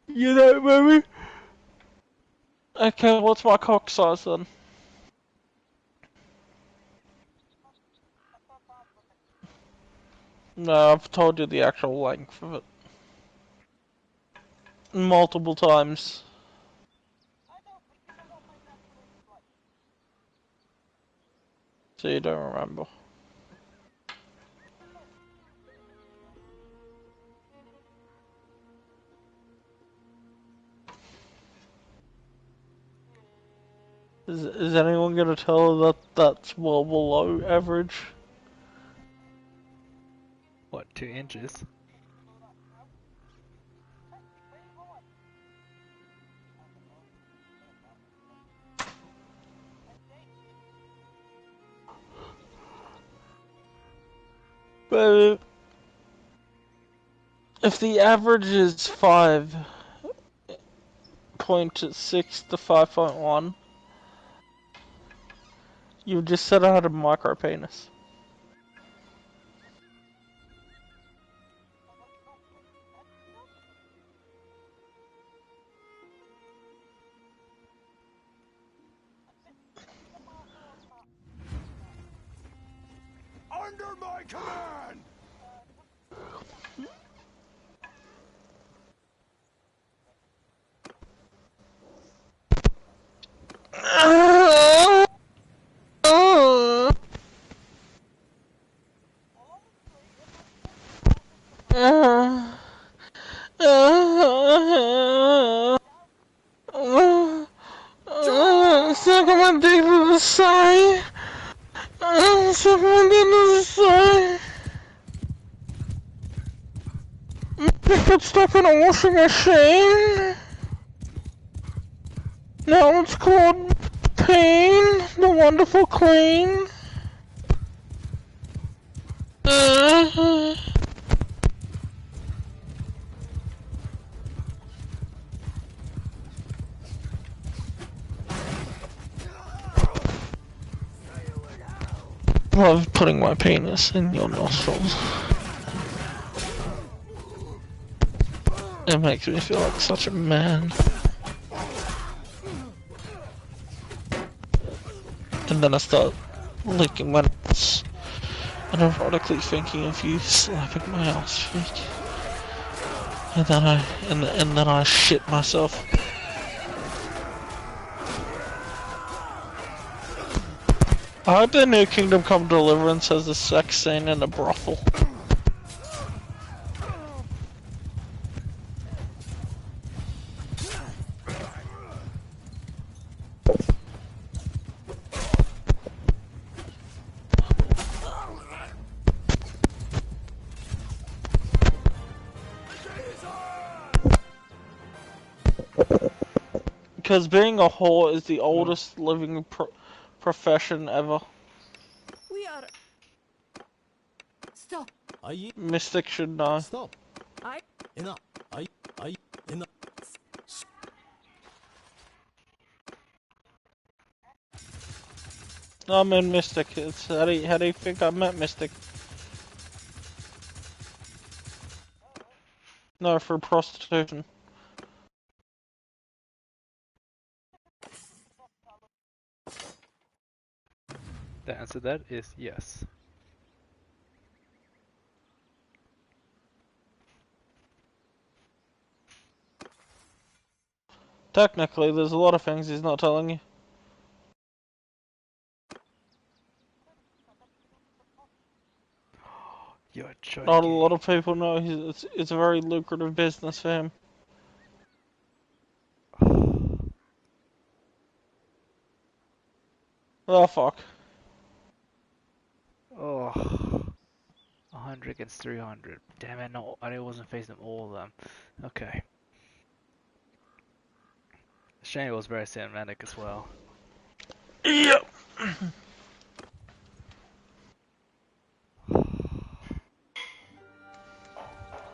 S1: You don't, baby? Okay, what's my cock size then? No, I've told you the actual length of it. Multiple times. So you don't remember. Is anyone gonna tell her that that's well below average?
S3: What, 2 inches?
S1: But if the average is 5.6 to 5.1, you've just said I had a micro penis.
S2: Under my command!
S1: Suck my dick to the side. Suck my dick to the side. Dick got stuck in a washing machine. Now it's called Pain, the Wonderful Queen. Love putting my penis in your nostrils. It makes me feel like such a man. And then I start licking my nuts and erotically thinking of you slapping my ass cheek. And then I shit myself. I hope the new Kingdom Come Deliverance has a sex scene in a brothel. Because being a whore is the oldest living profession ever.
S5: We are. Stop.
S1: Mystic should know.
S4: Stop.
S5: I.
S4: Enough. Enough.
S1: I'm in Mystic. It's how do you think I met Mystic? No, for prostitution.
S3: The answer to that is yes.
S1: Technically, there's a lot of things he's not telling you.
S3: You're joking.
S1: Not a lot of people know it's a very lucrative business for him. Oh fuck.
S3: Oh, 100 against 300. Damn it, no, I wasn't facing all of them. Okay. Shane was very cinematic as well.
S1: Yep.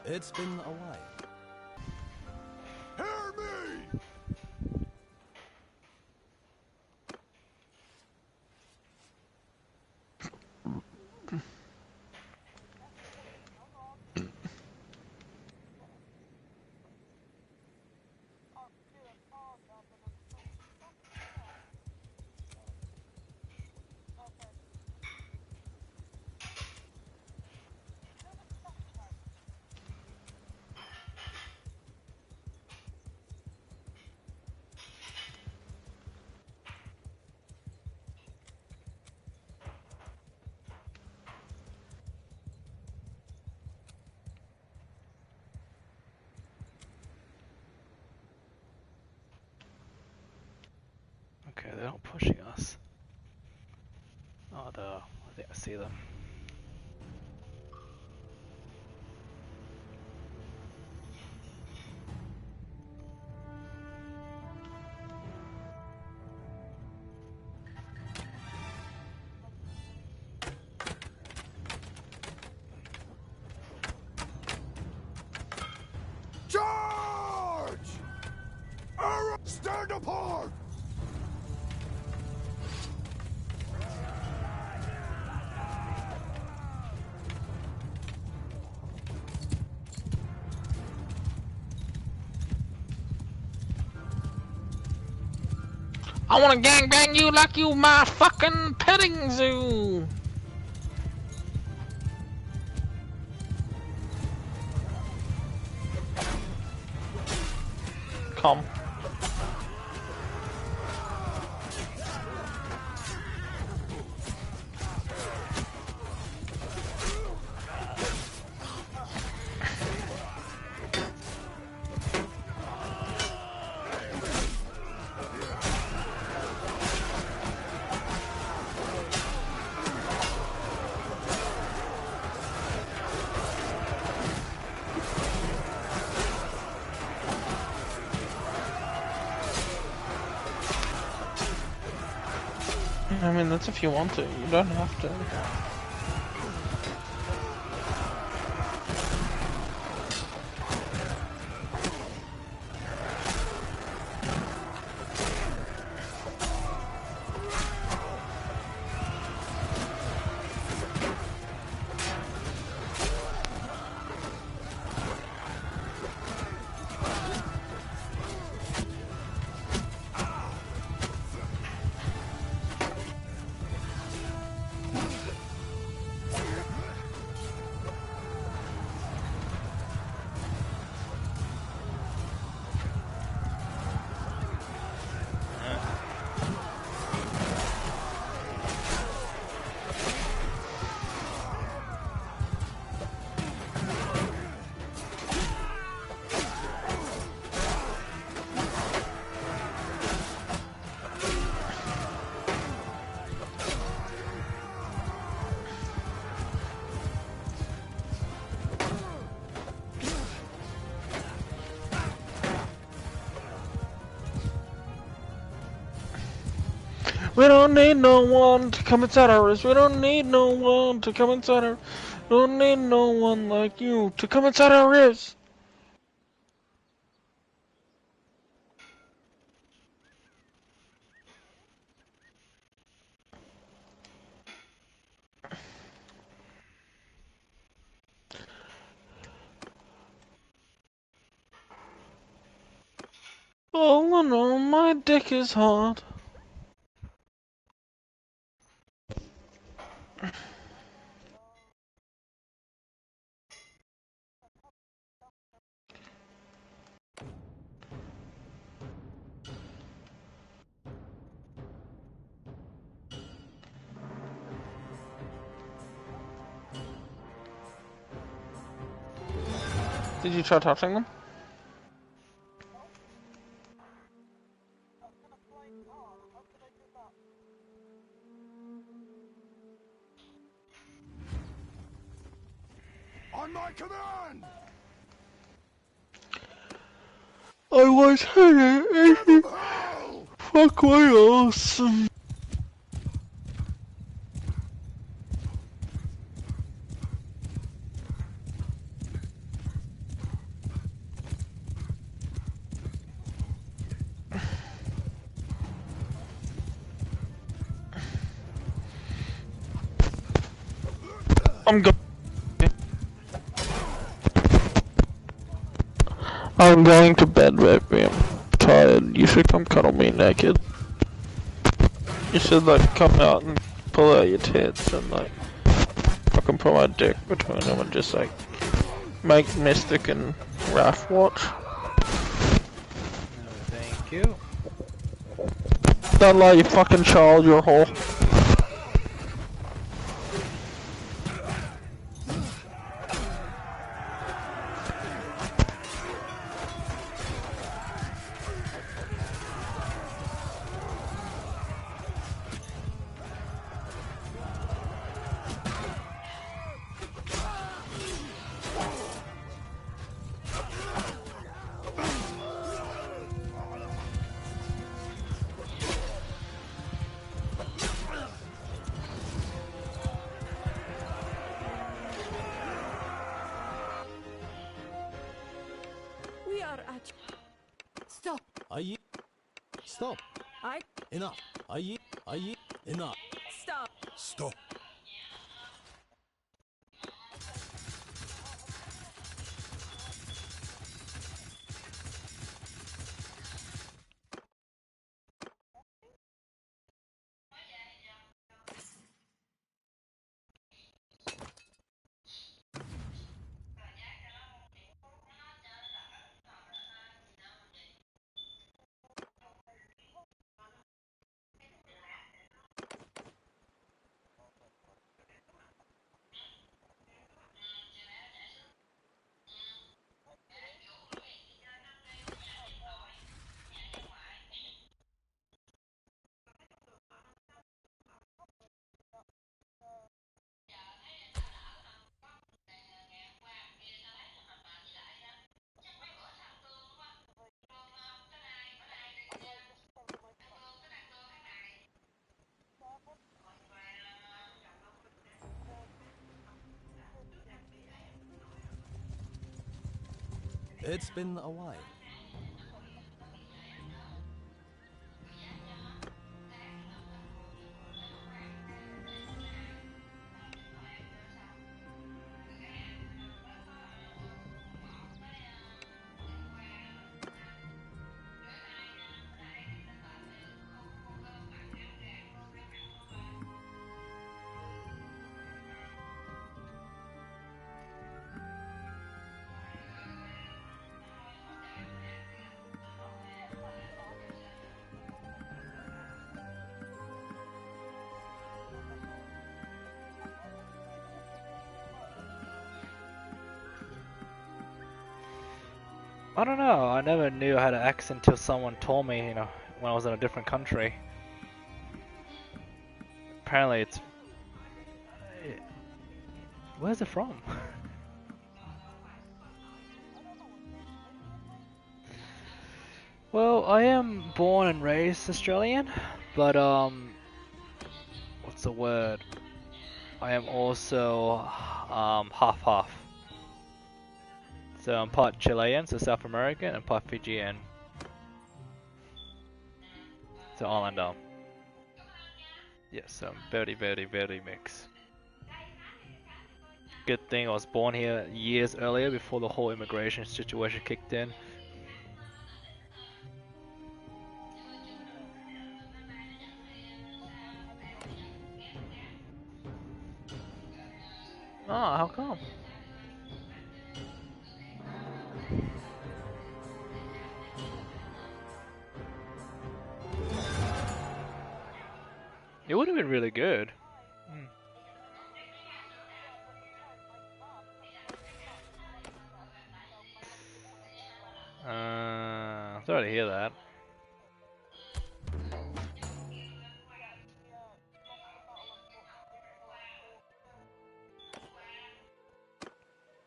S4: It's been a while.
S2: Hear me!
S3: Okay, they're not pushing us. Oh, I think I see them.
S2: Charge! Arrow, stand apart!
S1: I wanna gangbang you like you my fucking petting zoo. Come. I mean, that's if you want to. You don't have to. We don't need no one to come inside our wrist. We don't need no one to come inside our. Don't need no one like you to come inside our wrist. All in all, my dick is hard. Did you try touching them?
S2: On my command!
S1: I was hanging.
S2: Hell!
S1: Fuck my ass. I'm go. I'm going to bed, baby. I'm tired. You should come cuddle me naked. You should like come out and pull out your tits and like I can put my dick between them and just like make Mystic and Raph watch.
S3: No, thank you.
S1: Don't lie, you fucking child, you're a whore.
S5: We are at. Stop.
S4: Aye. Stop.
S5: I.
S4: Enough. Aye. Aye. Enough.
S5: Stop.
S2: Stop.
S4: It's been a while.
S3: I don't know. I never knew I had an accent until someone told me, you know, when I was in a different country. Apparently it's... Where's it from? Well, I am born and raised Australian, but what's the word? I am also half half. So I'm part Chilean, so South American, and part Fijian, so Islander. Yes, so I'm very mixed. Good thing I was born here years earlier before the whole immigration situation kicked in. Ah, how come? It would have been really good. Sorry to hear that.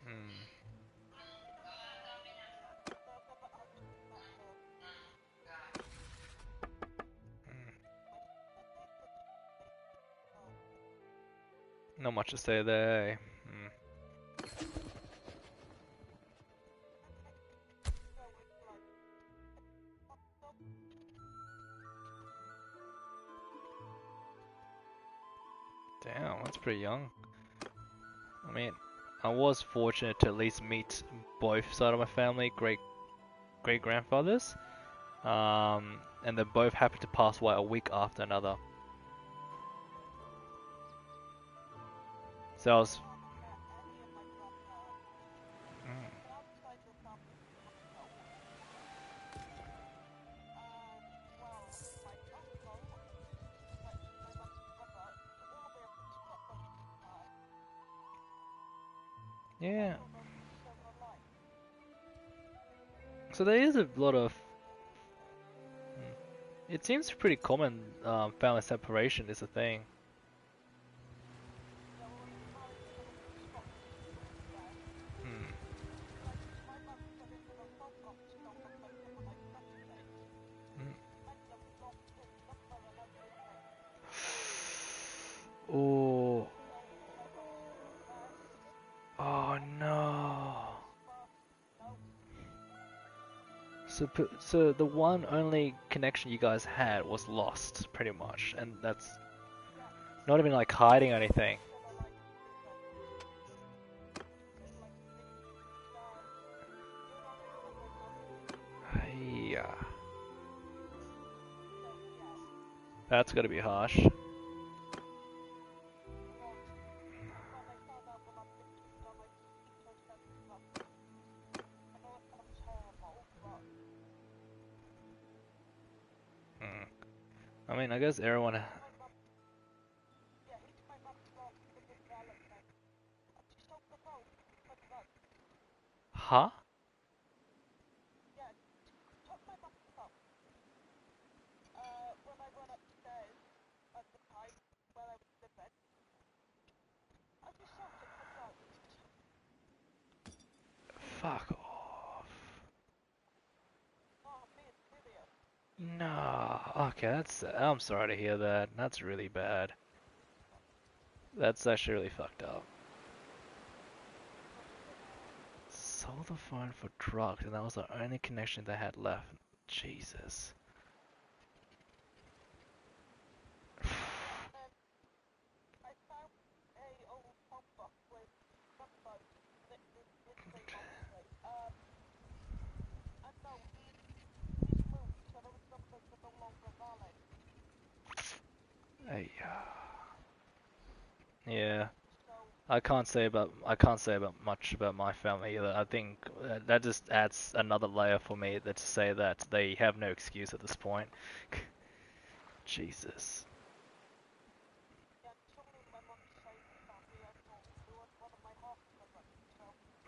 S3: Hmm. Not much to say there. Eh? Damn, that's pretty young. I mean, I was fortunate to at least meet both sides of my family, great grandfathers, and they both happened to pass away a week after another. So I was, yeah. So there is a lot of. It seems pretty common. Family separation is a thing. Hmm. Oh. Oh no. So the one only connection you guys had was lost, pretty much, and that's not even like hiding or anything. Yeah. That's gotta be harsh. Hmm. I mean, I guess everyone. Huh? Fuck off. No. Okay, that's. I'm sorry to hear that. That's really bad. That's actually really fucked up. Sold the phone for drugs, and that was the only connection they had left. Jesus. Hey, yeah. I can't say about much about my family either. I think that just adds another layer for me that to say that they have no excuse at this point. Jesus.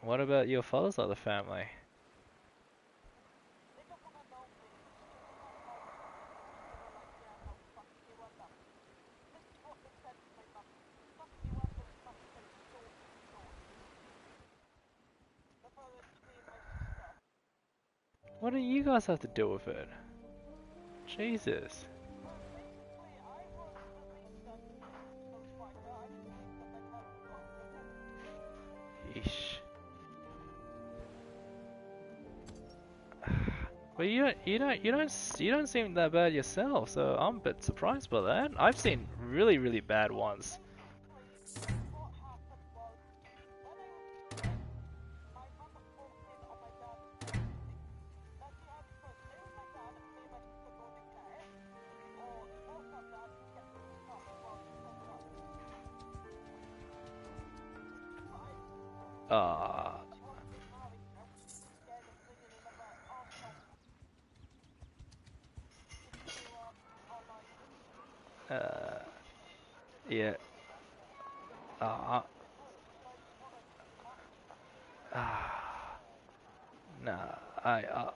S3: What about your father's side of the family? What do you guys have to do with it? Jesus. Well, you don't seem that bad yourself, so I'm a bit surprised by that. I've seen really, really bad ones. Uh, uh, yeah. Uh, nah, uh,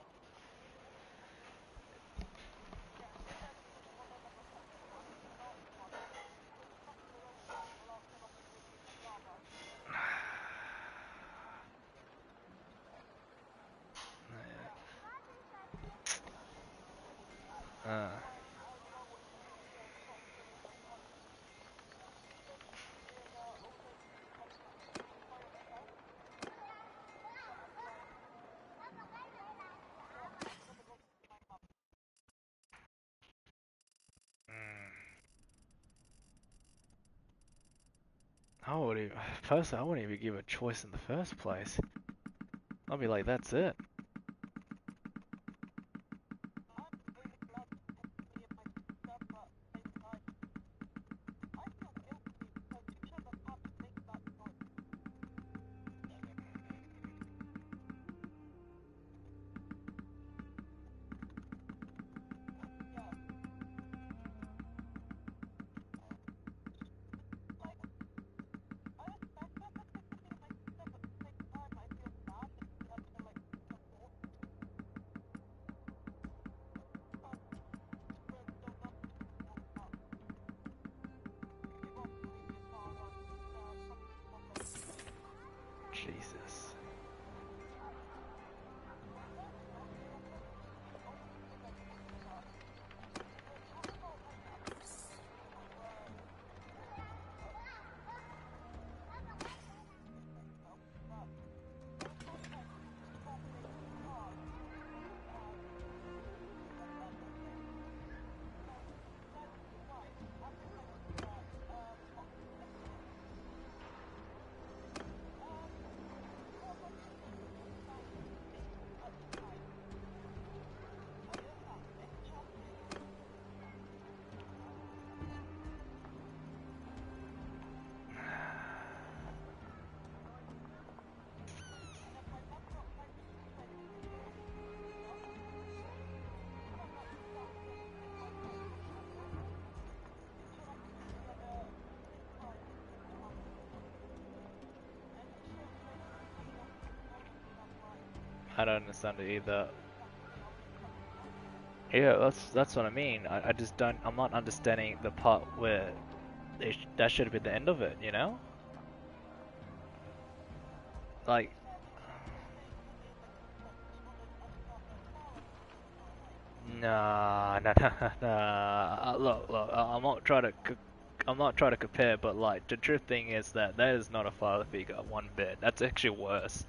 S3: I would even, personally, I wouldn't even give a choice in the first place. I'd be like, that's it. Jesus. I don't understand it either. Yeah, that's what I mean. I just don't. I'm not understanding the part where that should have been the end of it. You know, like. Nah, nah, nah, nah. Look. I'm not trying to compare, but like the truth thing is that is not a father figure one bit. That's actually worse.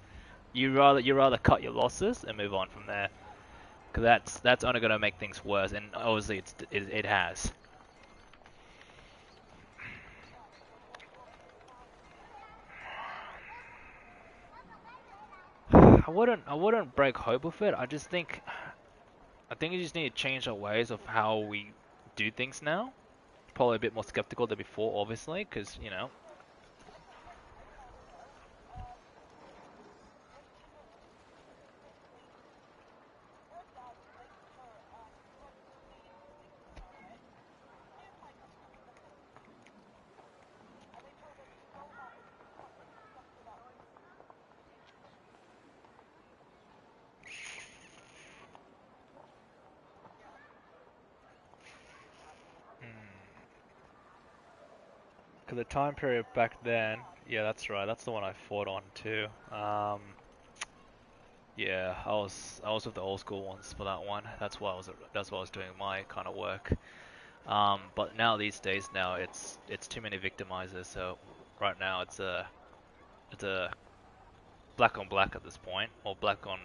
S3: You rather cut your losses and move on from there, because that's only gonna make things worse, and obviously it has. I wouldn't break hope with it. I think you just need to change our ways of how we do things now. Probably a bit more skeptical than before, obviously, because you know. Because the time period back then, yeah, that's right. That's the one I fought on too. Yeah, I was with the old school ones for that one. That's why I was doing my kind of work. But now these days, now it's too many victimizers. So right now it's a black on black at this point, or black on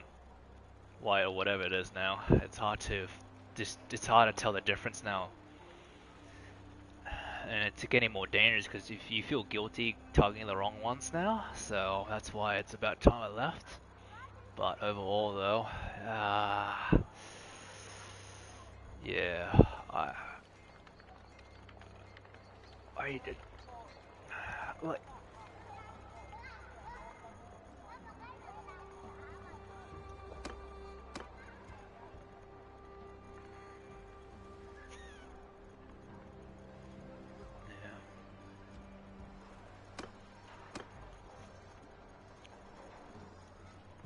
S3: white or whatever it is now. It's hard to it's hard to tell the difference now, and it's getting more dangerous because if you feel guilty targeting the wrong ones now, so that's why it's about time I left. But overall, though, yeah, I did like. Yeah.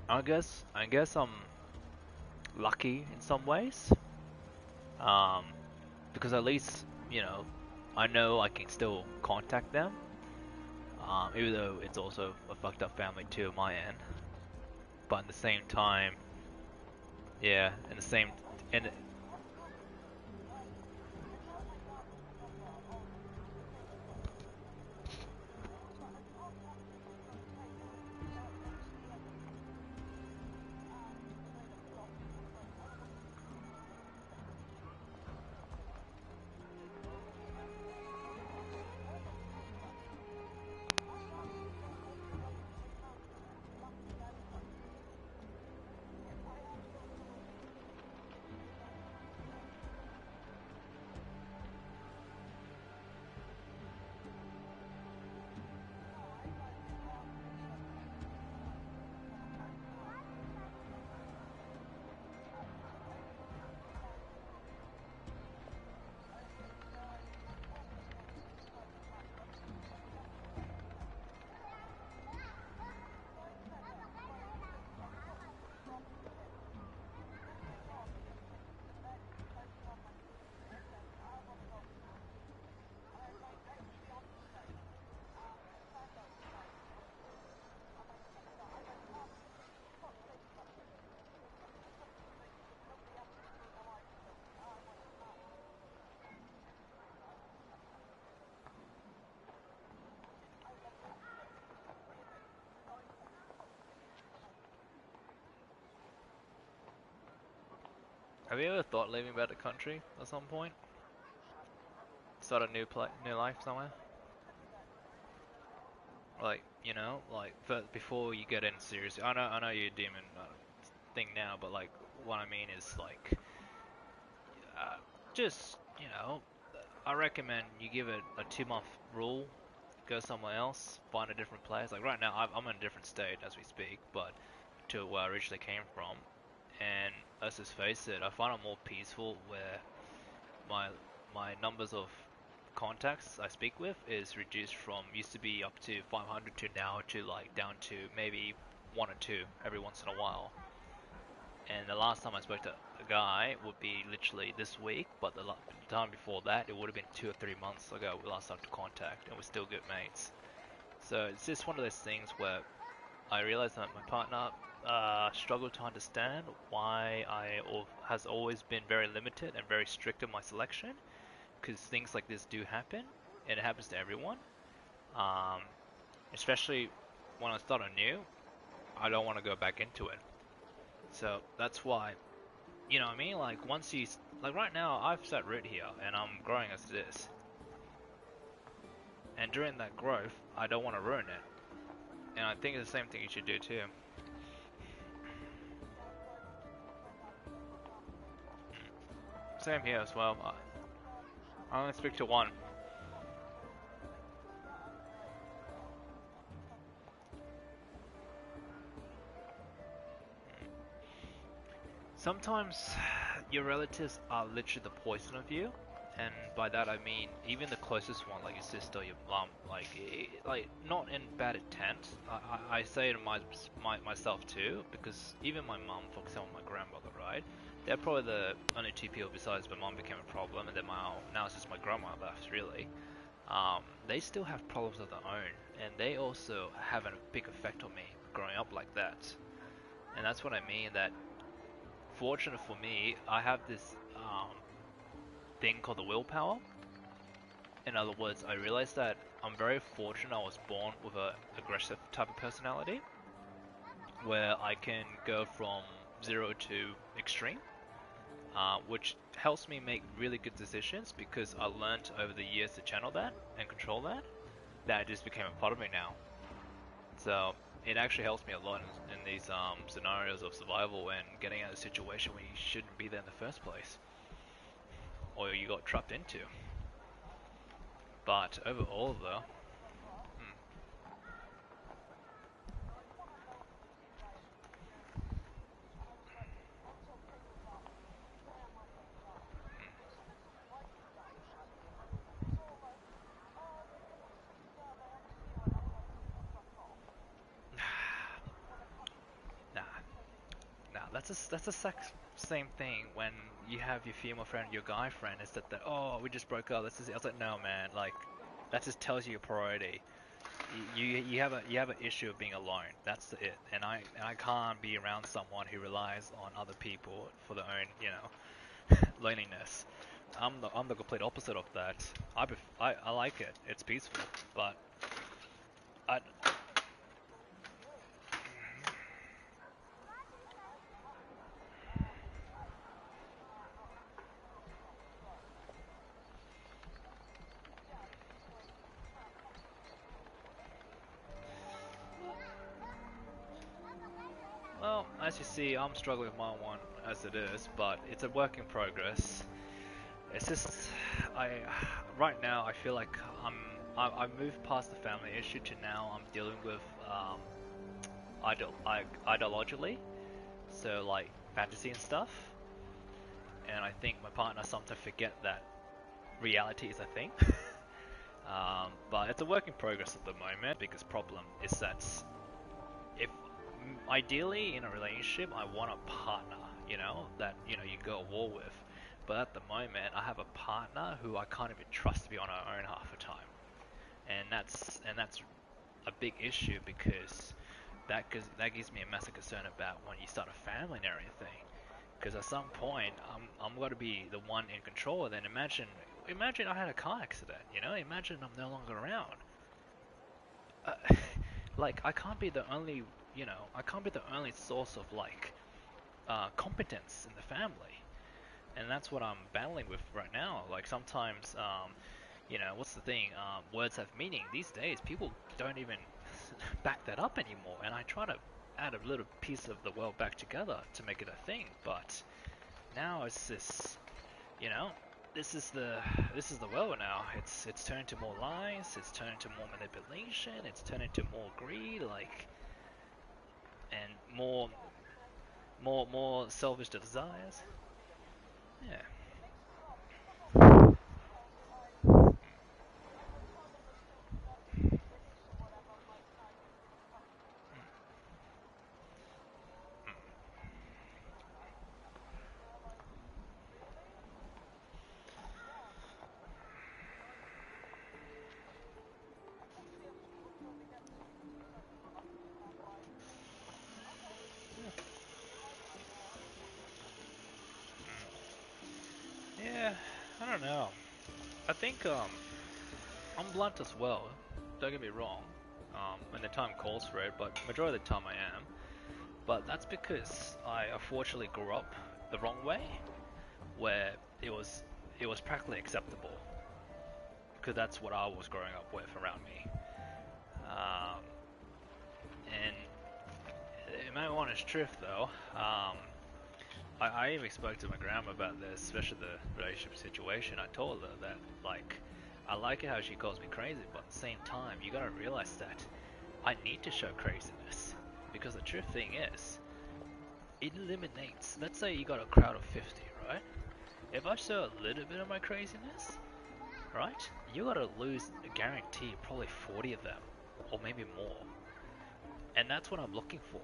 S3: I guess I'm lucky in some ways. Um, because at least, I know I can still contact them. Even though it's also a fucked up family too on my end. But at the same time, yeah, in the same, and have you ever thought leaving back the country at some point? Start a new life somewhere? Like, like before you get in seriously. I know you're a demon thing now, but like, what I mean is like, just, I recommend you give it a 2-month rule, go somewhere else, find a different place. Like right now, I'm in a different state as we speak, but to where I originally came from. And let's just face it, I find it more peaceful where my my numbers of contacts I speak with is reduced from used to be up to 500 to now to like down to maybe one or two every once in a while. And the last time I spoke to a guy would be literally this week, but the time before that it would have been 2 or 3 months ago we last had contact, and we're still good mates. So it's just one of those things where I realized that my partner struggled to understand why has always been very limited and very strict in my selection, because things like this do happen, and it happens to everyone. Um, Especially when I start anew, I don't want to go back into it. So that's why, you know what I mean? Like once you, like right now, I've set root here, and I'm growing as this. And during that growth, I don't want to ruin it. And I think it's the same thing you should do too. Same here as well. I only speak to one. Sometimes your relatives are literally the poison of you, and by that I mean even the closest one, like your sister, your mom, like not in bad intent. I say it to myself too, because even my mom, for example, my grandmother, right? They're probably the only two people besides my mom became a problem, and then now it's just my grandma left, really. They still have problems of their own, and they also have a big effect on me growing up like that. And that's what I mean, that fortunate for me, I have this thing called the willpower. In other words, I realized that I'm very fortunate I was born with a aggressive type of personality, where I can go from zero to extreme, which helps me make really good decisions because I learned over the years to channel that and control that. That just became a part of me now. So it actually helps me a lot in these scenarios of survival and getting out of a situation where you shouldn't be there in the first place, or you got trapped into. But overall, though, nah, that's the same thing when you have your female friend, your guy friend. Is that oh, we just broke up. I was like, no, man, like that just tells you your priority. You have an issue of being alone. That's it. And I can't be around someone who relies on other people for their own, loneliness. I'm the complete opposite of that. I like it. It's peaceful, but I well, as you see, I'm struggling with my one as it is, but it's a work in progress. It's just I right now I feel like I moved past the family issue to now I'm dealing with ideologically, so like fantasy and stuff. And I think my partner sometimes forget that reality is a thing. But it's a work in progress at the moment. Biggest problem is that if ideally in a relationship I want a partner, that you go to war with. But at the moment I have a partner who I can't even trust to be on our own half the time, and that's a big issue because that gives me a massive concern about when you start a family and everything. Because at some point I'm going to be the one in control. Then imagine I had a car accident. Imagine I'm no longer around. Like I can't be the only source of like competence in the family, and that's what I'm battling with right now. Like sometimes, what's the thing? Words have meaning. These days, people don't even back that up anymore, and I try to add a little piece of the world back together to make it a thing, but now it's this, you know, this is the world now. It's turned to more lies. It's turned to more manipulation. It's turned into more greed, like, and more selfish desires. Yeah. Yeah, I don't know. I think I'm blunt as well. Don't get me wrong. When the time calls for it, but majority of the time I am. But that's because I unfortunately grew up the wrong way, where it was practically acceptable, because that's what I was growing up with around me. Um, and in my honest truth, though, I even spoke to my grandma about this, especially the relationship situation. I told her that, like, I like it how she calls me crazy, but at the same time, you gotta realize that I need to show craziness. Because the truth thing is, it eliminates, let's say you got a crowd of 50, right? If I show a little bit of my craziness, right, you gotta lose a guarantee probably 40 of them, or maybe more. And that's what I'm looking for.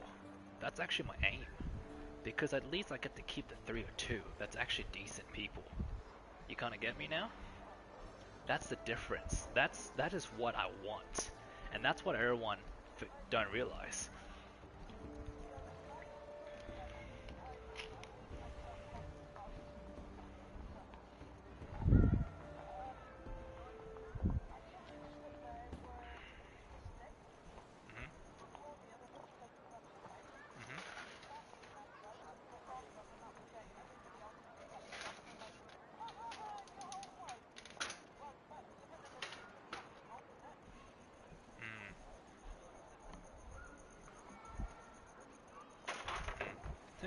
S3: That's actually my aim. Because at least I get to keep the 3 or 2 that's actually decent people. You kind of get me now? That's the difference. That is what I want. And that's what everyone don't realize. Hmm. Hmm.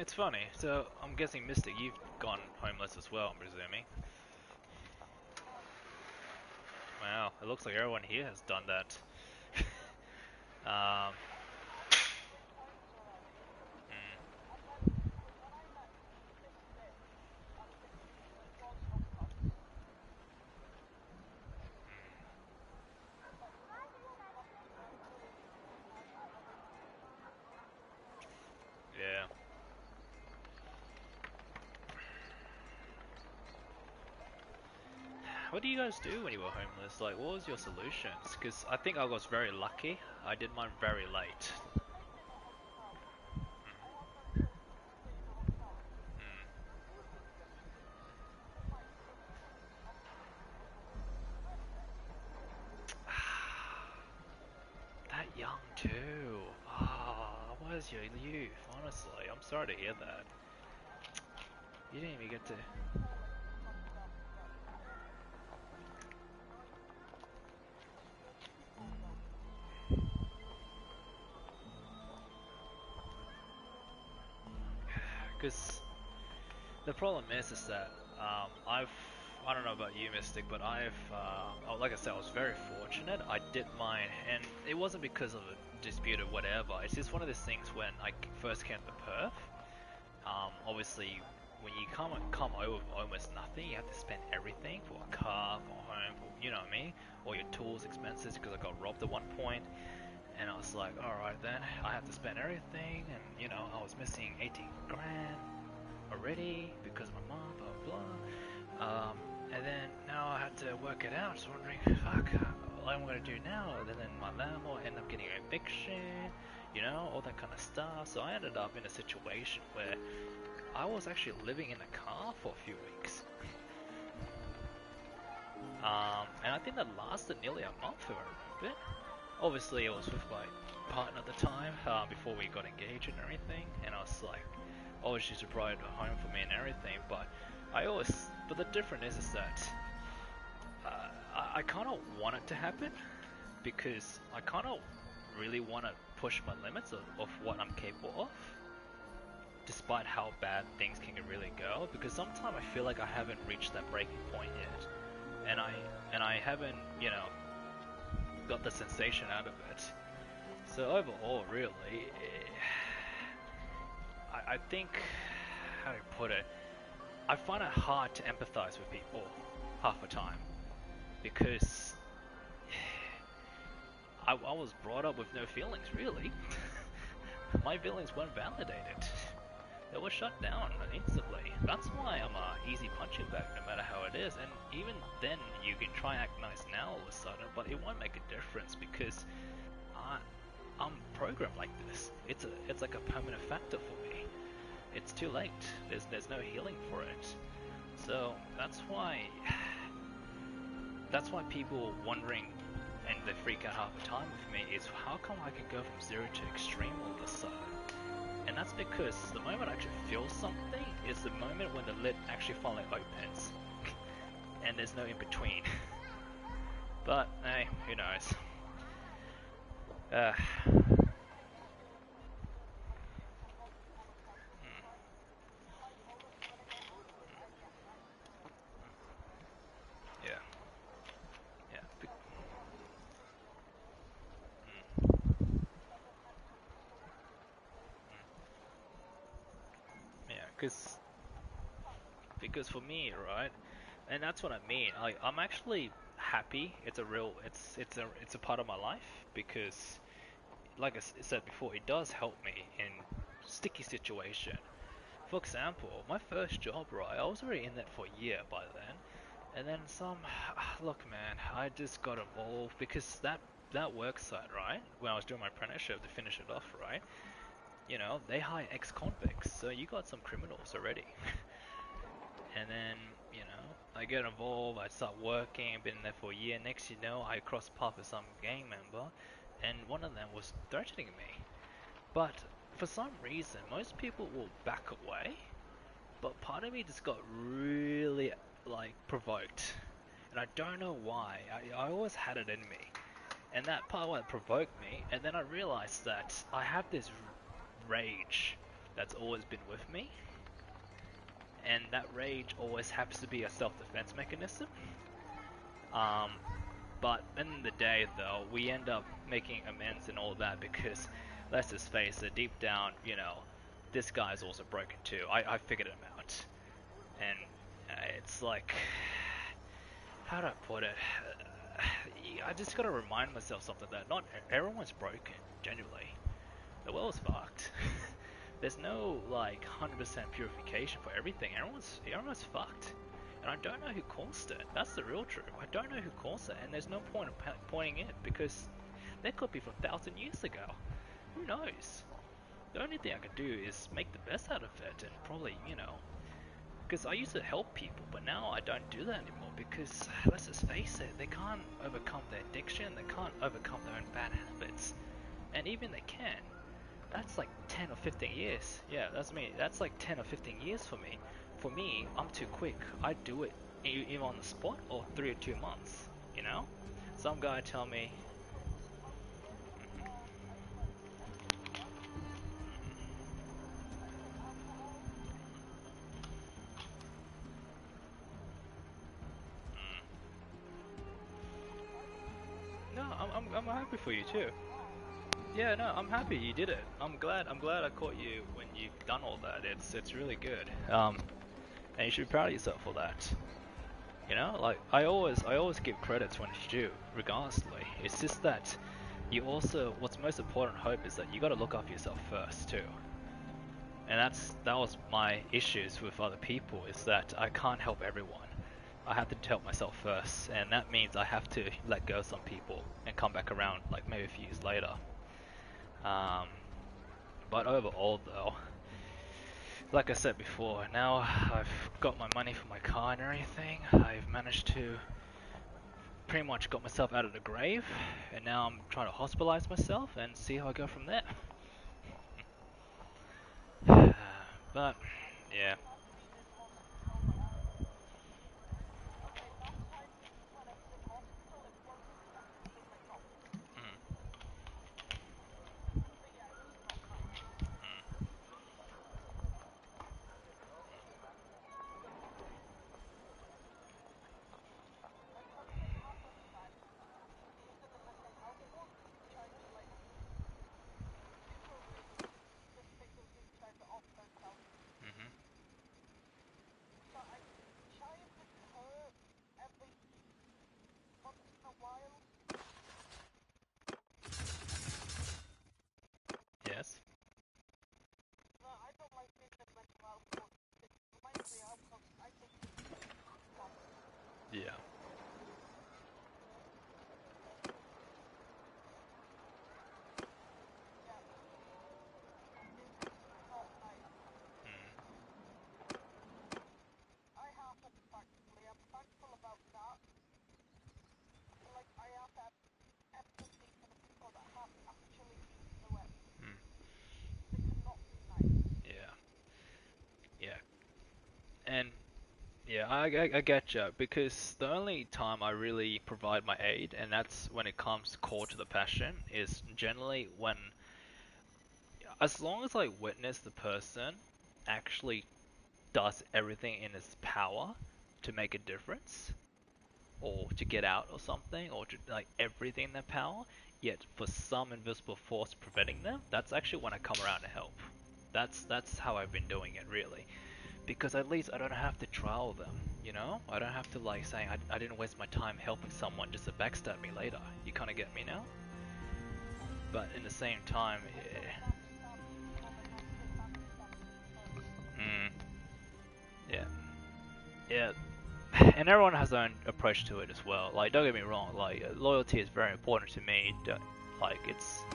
S3: it's funny. So I'm guessing, Mystic, you've gone homeless as well, I'm presuming. Wow, it looks like everyone here has done that. um, yeah. What do you guys do when you were homeless? Like, what was your solutions? Because I think I was very lucky. I did mine very late. That young too. Ah, what is your youth? Honestly, I'm sorry to hear that. You didn't even get to. Because the problem is that I don't know about you, Mystic, but like I said, I was very fortunate. I did mine, and it wasn't because of a dispute or whatever. It's just one of those things when I first came to Perth. Obviously, when you come over with almost nothing, you have to spend everything for a car, for home, for, you know what I mean? All your tools, expenses, because I got robbed at one point. And I was like, alright then, I have to spend everything, and you know, I was missing 18 grand already because of my mom, blah blah. And then now I had to work it out, so wondering, fuck, what am I gonna do now? And then my landlord ended up getting an eviction, you know, all that kind of stuff. So I ended up in a situation where I was actually living in a car for a few weeks. And I think that lasted nearly a month, if I remember it. Obviously, I was with my partner at the time, before we got engaged and everything, and I was like, always used to provide a home for me and everything, but the difference is that I kind of want it to happen, because I kind of really want to push my limits of what I'm capable of, despite how bad things can really go, because sometimes I feel like I haven't reached that breaking point yet, and I haven't, you know, got the sensation out of it. So overall, really, I think, how do I put it? I find it hard to empathize with people half the time, because I was brought up with no feelings, really. My feelings weren't validated. They were shut down instantly. That's why I'm a easy punching bag no matter how it is. And even then, you can try and act nice now all of a sudden, but it won't make a difference, because I'm programmed like this. It's like a permanent factor for me. It's too late. There's no healing for it. So that's why people wondering, and they freak out half the time with me, is how come I can go from zero to extreme all of a sudden? And that's because the moment I actually feel something is the moment when the lid actually finally opens. And there's no in between. But hey, who knows? Yeah, yeah, yeah, because for me, right, and that's what I mean. I'm actually happy. It's a part of my life, because, like I said before, it does help me in sticky situation. For example, my first job, right, I was already in that for a year by then, and then look, man, I just got involved because that work site, right, when I was doing my apprenticeship to finish it off, right, you know, they hire ex-convicts, so you got some criminals already. And then, you know, I get involved, I start working, I've been there for a year. Next, you know, I cross paths with some gang member, and one of them was threatening me. But for some reason, most people will back away, but part of me just got really, like, provoked. And I don't know why. I always had it in me. And that part what provoked me, and then I realized that I have this rage that's always been with me, and that rage always happens to be a self-defense mechanism. But in the day, though, we end up making amends and all that because, let's just face it, deep down, you know, this guy's also broken too. I figured him out, and it's like, how do I put it? I just gotta remind myself something that not everyone's broken. Genuinely, the world's fucked. There's no like 100% purification for everything. Everyone's fucked. And I don't know who caused it. That's the real truth. I don't know who caused it, and there's no point in pointing it because that could be from 1,000 years ago. Who knows? The only thing I can do is make the best out of it, and probably, you know, because I used to help people, but now I don't do that anymore because, let's just face it, they can't overcome their addiction, they can't overcome their own bad habits, and even they can. That's like 10 or 15 years. Yeah, that's me. That's like 10 or 15 years for me. For me, I'm too quick. I do it either on the spot or 3 or 2 months, you know? Some guy tell me, no, I'm happy for you too. Yeah, no, I'm happy you did it. I'm glad I caught you when you've done all that. It's really good. And you should be proud of yourself for that. You know, like I always give credits when it's due, regardlessly. It's just that you also, what's most important, hope, is that you got to look after yourself first too. And that was my issues with other people, is that I can't help everyone. I have to help myself first, and that means I have to let go of some people and come back around like maybe a few years later. Um, but overall though, like I said before, now I've got my money for my car and everything. I've managed to pretty much got myself out of the grave, and now I'm trying to hospitalize myself and see how I go from there. But yeah. Mm, mm, mhm. Yes. Yeah. Mm, mm. Yeah. Yeah. And yeah, I get you, because the only time I really provide my aid, and that's when it comes core to the passion, is generally when, as long as I witness the person actually does everything in its power to make a difference, or to get out or something, or to like everything in their power, yet for some invisible force preventing them, that's actually when I come around to help. That's how I've been doing it, really. Because at least I don't have to trial them, you know? I don't have to like saying I didn't waste my time helping someone just to backstab me later. You kind of get me now? But in the same time, mm, yeah, yeah, and everyone has their own approach to it as well. Like, don't get me wrong, like loyalty is very important to me. Like, it's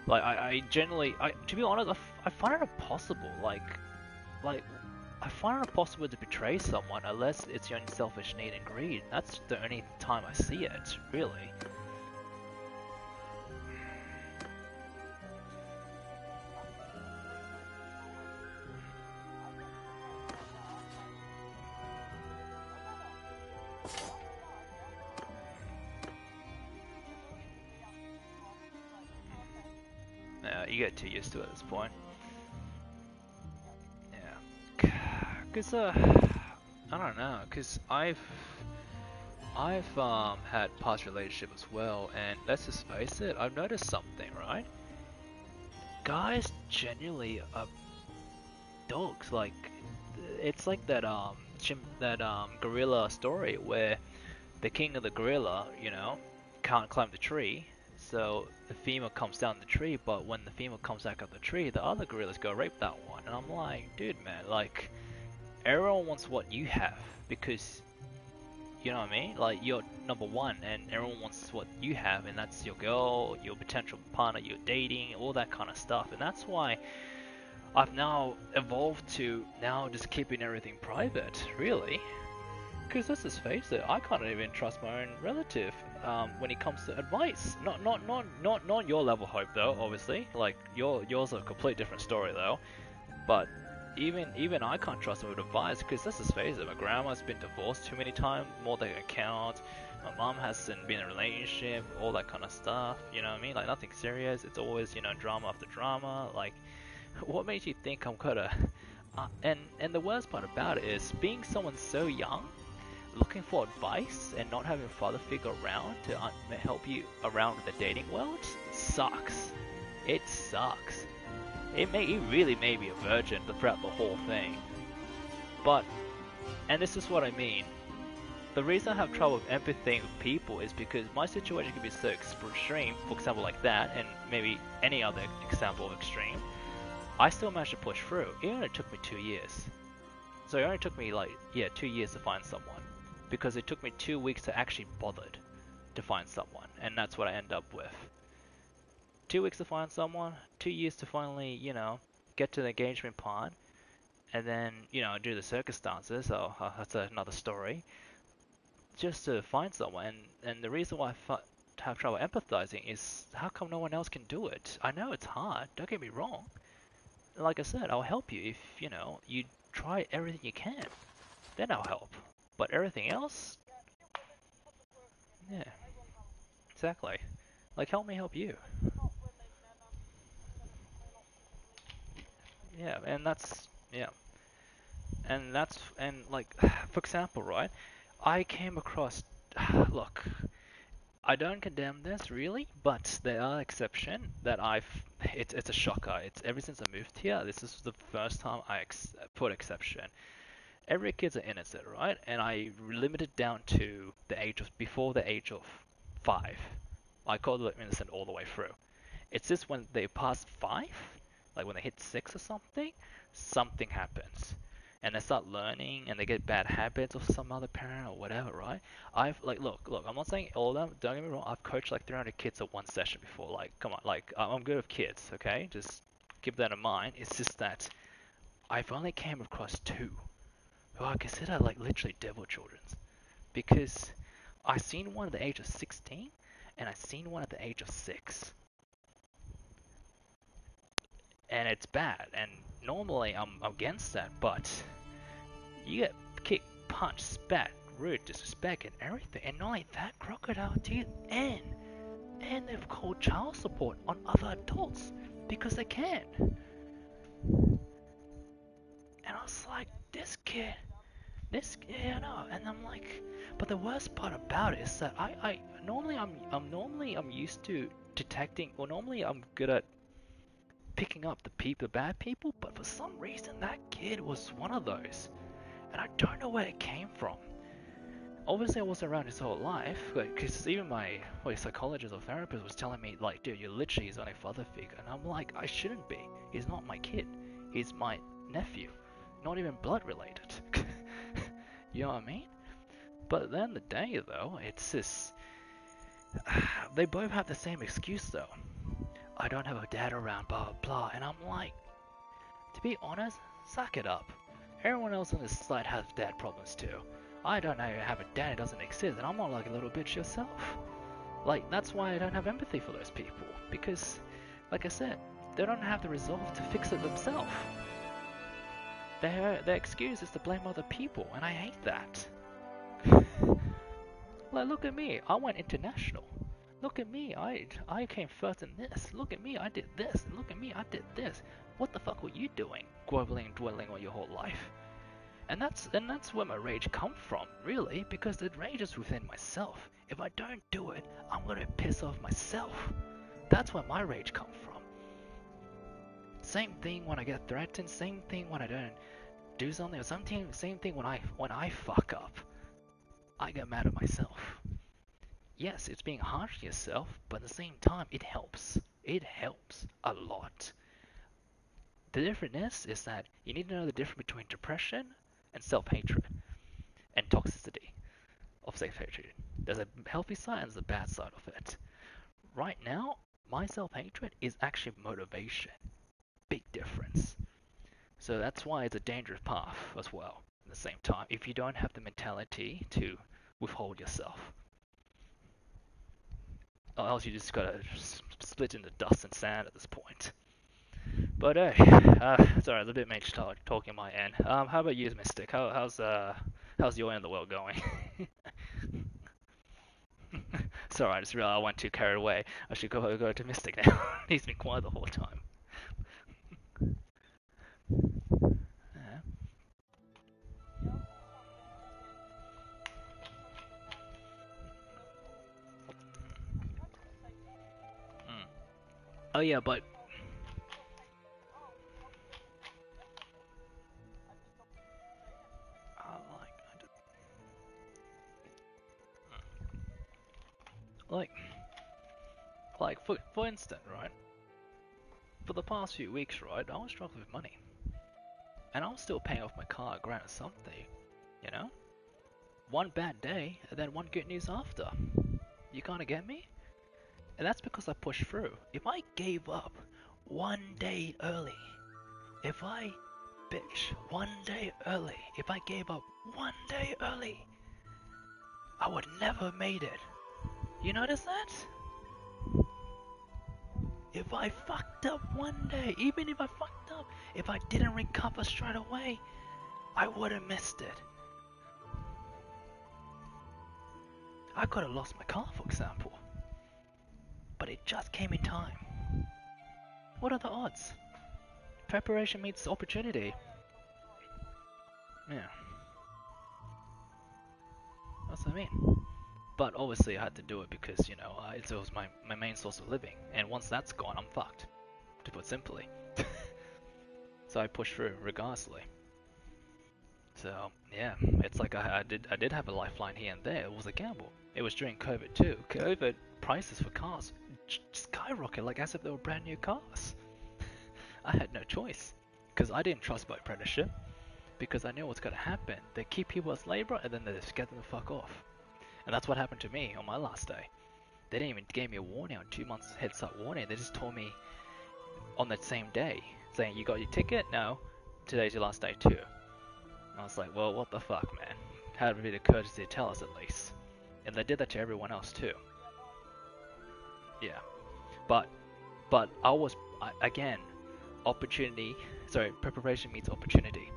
S3: like I generally, to be honest, I find it impossible. Like I find it impossible to betray someone unless it's your own selfish need and greed. That's the only time I see it, really. You get too used to it at this point. Cause I don't know, cause I've had past relationship as well, and let's just face it, I've noticed something, right? Guys genuinely are dogs. Like, it's like that gorilla story where the king of the gorilla, you know, can't climb the tree, so the female comes down the tree, but when the female comes back up the tree, the other gorillas go rape that one. And I'm like, dude, man, like, everyone wants what you have because, you know what I mean? Like, you're number one, and everyone wants what you have, and that's your girl, your potential partner, you're dating, all that kind of stuff. And that's why I've now evolved to now just keeping everything private, really. Because let's just face it, I can't even trust my own relative when it comes to advice. Not your level, Hope, though. Obviously, like yours are a completely different story, though. But even I can't trust them with advice because let's just face it, my grandma's been divorced too many times, more than I can count. My mom hasn't been in a relationship, all that kind of stuff. You know what I mean? Like nothing serious. It's always drama after drama. Like, what makes you think I'm gonna? And the worst part about it is being someone so young, looking for advice and not having a father figure around to help you around the dating world sucks. It sucks. It really made me a virgin throughout the whole thing. But, and this is what I mean. The reason I have trouble with empathy with people is because my situation can be so extreme, for example like that, and maybe any other example of extreme. I still managed to push through. It only took me 2 years. So it only took me 2 years to find someone. Because it took me 2 weeks to actually bothered to find someone. And that's what I end up with. 2 weeks to find someone, 2 years to finally, get to the engagement part. And then, do the circumstances, so that's another story. Just to find someone. And the reason why I have trouble empathizing is how come no one else can do it? I know it's hard, don't get me wrong. Like I said, I'll help you if, you try everything you can. Then I'll help. But everything else? Yeah. Exactly. Like, help me help you. Yeah, and that's, yeah. And like, for example, right? I came across, look, I don't condemn this really, but there are exceptions that it's a shocker. It's ever since I moved here, this is the first time I put exception. Every kid's an innocent, right? And I limited down to the age of, before the age of 5. I call them innocent all the way through. It's just when they pass 5, like when they hit 6 or something, something happens. And they start learning and they get bad habits of some other parent or whatever, right? Look, I'm not saying all of them, don't get me wrong, I've coached like 300 kids at one session before, like, come on, like, I'm good with kids, okay? Just keep that in mind. It's just that I've only came across 2 who I consider like literally devil children's. Because I seen one at the age of 16 and I seen one at the age of 6. And it's bad, and normally I'm against that, but you get kicked, punched, spat, rude, disrespect, and everything. And not only that, crocodile teeth, and they've called child support on other adults because they can. And I was like, yeah, no, and I'm like, but the worst part about it is that I normally I'm used to detecting, or normally I'm good at picking up the bad people, but for some reason that kid was one of those, and I don't know where it came from. Obviously, I wasn't around his whole life, because even my psychologist or therapist was telling me, like, dude, you're literally his only father figure, and I'm like, I shouldn't be. He's not my kid. He's my nephew, not even blood related. You know what I mean? But at the end of the day, though, it's just they both have the same excuse, though. I don't have a dad around, blah, blah, blah. And I'm like, to be honest, suck it up. Everyone else on this side has dad problems too. I don't know have a dad, it doesn't exist, and I'm not like a little bitch yourself. Like, that's why I don't have empathy for those people. Because, like I said, they don't have the resolve to fix it themselves. Their excuse is to blame other people, and I hate that. Like, look at me, I went international. Look at me, I came first in this. Look at me, I did this. And look at me, I did this. What the fuck were you doing? Groveling and dwelling on your whole life. And that's where my rage comes from, really, because the rage is within myself. If I don't do it, I'm gonna piss off myself. That's where my rage comes from. Same thing when I get threatened, same thing when I don't do something, or same thing when I fuck up. I get mad at myself. Yes, it's being harsh to yourself, but at the same time, it helps. It helps a lot. The difference is that you need to know the difference between depression and self-hatred and toxicity of self-hatred. There's a healthy side and there's a bad side of it. Right now, my self-hatred is actually motivation. Big difference. So that's why it's a dangerous path as well at the same time, if you don't have the mentality to withhold yourself. Or else you just gotta split into dust and sand at this point. But hey, sorry, it's a bit much talking my end. How about you, Mystic? How's your end of the world going? Sorry, I just realized I went too carried away. I should go to Mystic now. He's been quiet the whole time. Yeah. Mm. Oh yeah, but like, like, for instance, right? For the past few weeks, right, I was struggling with money, and I was still paying off my car, granted something, you know. One bad day, and then one good news after. You kinda get me? And that's because I pushed through. If I gave up one day early, if I bitch one day early, if I gave up one day early, I would never have made it. You notice that? If I fucked up one day, even if I fucked up, if I didn't recover straight away, I would have missed it. I could have lost my car, for example. But it just came in time. What are the odds? Preparation meets opportunity. Yeah. That's what I mean. But obviously I had to do it because, you know, it was my main source of living. And once that's gone, I'm fucked. To put simply. So I pushed through regardlessly. So yeah, it's like I did have a lifeline here and there. It was a gamble. It was during COVID too. COVID prices for cars skyrocketed like as if they were brand new cars. I had no choice because I didn't trust my apprenticeship because I knew what's gonna happen. They keep people as labor and then they just get them the fuck off. And that's what happened to me on my last day. They didn't even give me a warning on 2 months heads up warning. They just told me on that same day saying you got your ticket. No, today's your last day too. I was like, well, what the fuck, man? Had a bit of courtesy to tell us at least. And they did that to everyone else too. Yeah. But again, preparation meets opportunity.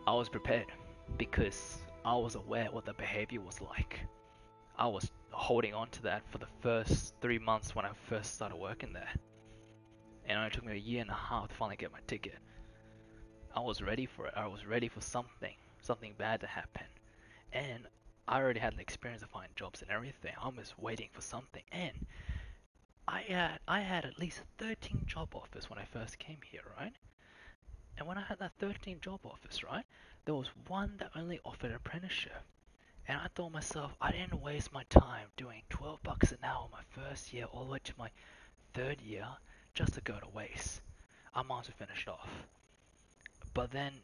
S3: I was prepared because I was aware what the behavior was like. I was holding on to that for the first 3 months when I first started working there. And it only took me a year and a half to finally get my ticket. I was ready for it. I was ready for something bad to happen. And I already had the experience of finding jobs and everything. I was waiting for something. And I had at least 13 job offers when I first came here, right? And when I had that 13 job offers, right, there was one that only offered apprenticeship. And I thought myself, I didn't waste my time doing 12 bucks an hour my first year all the way to my third year just to go to waste. I might as well finish off. But then,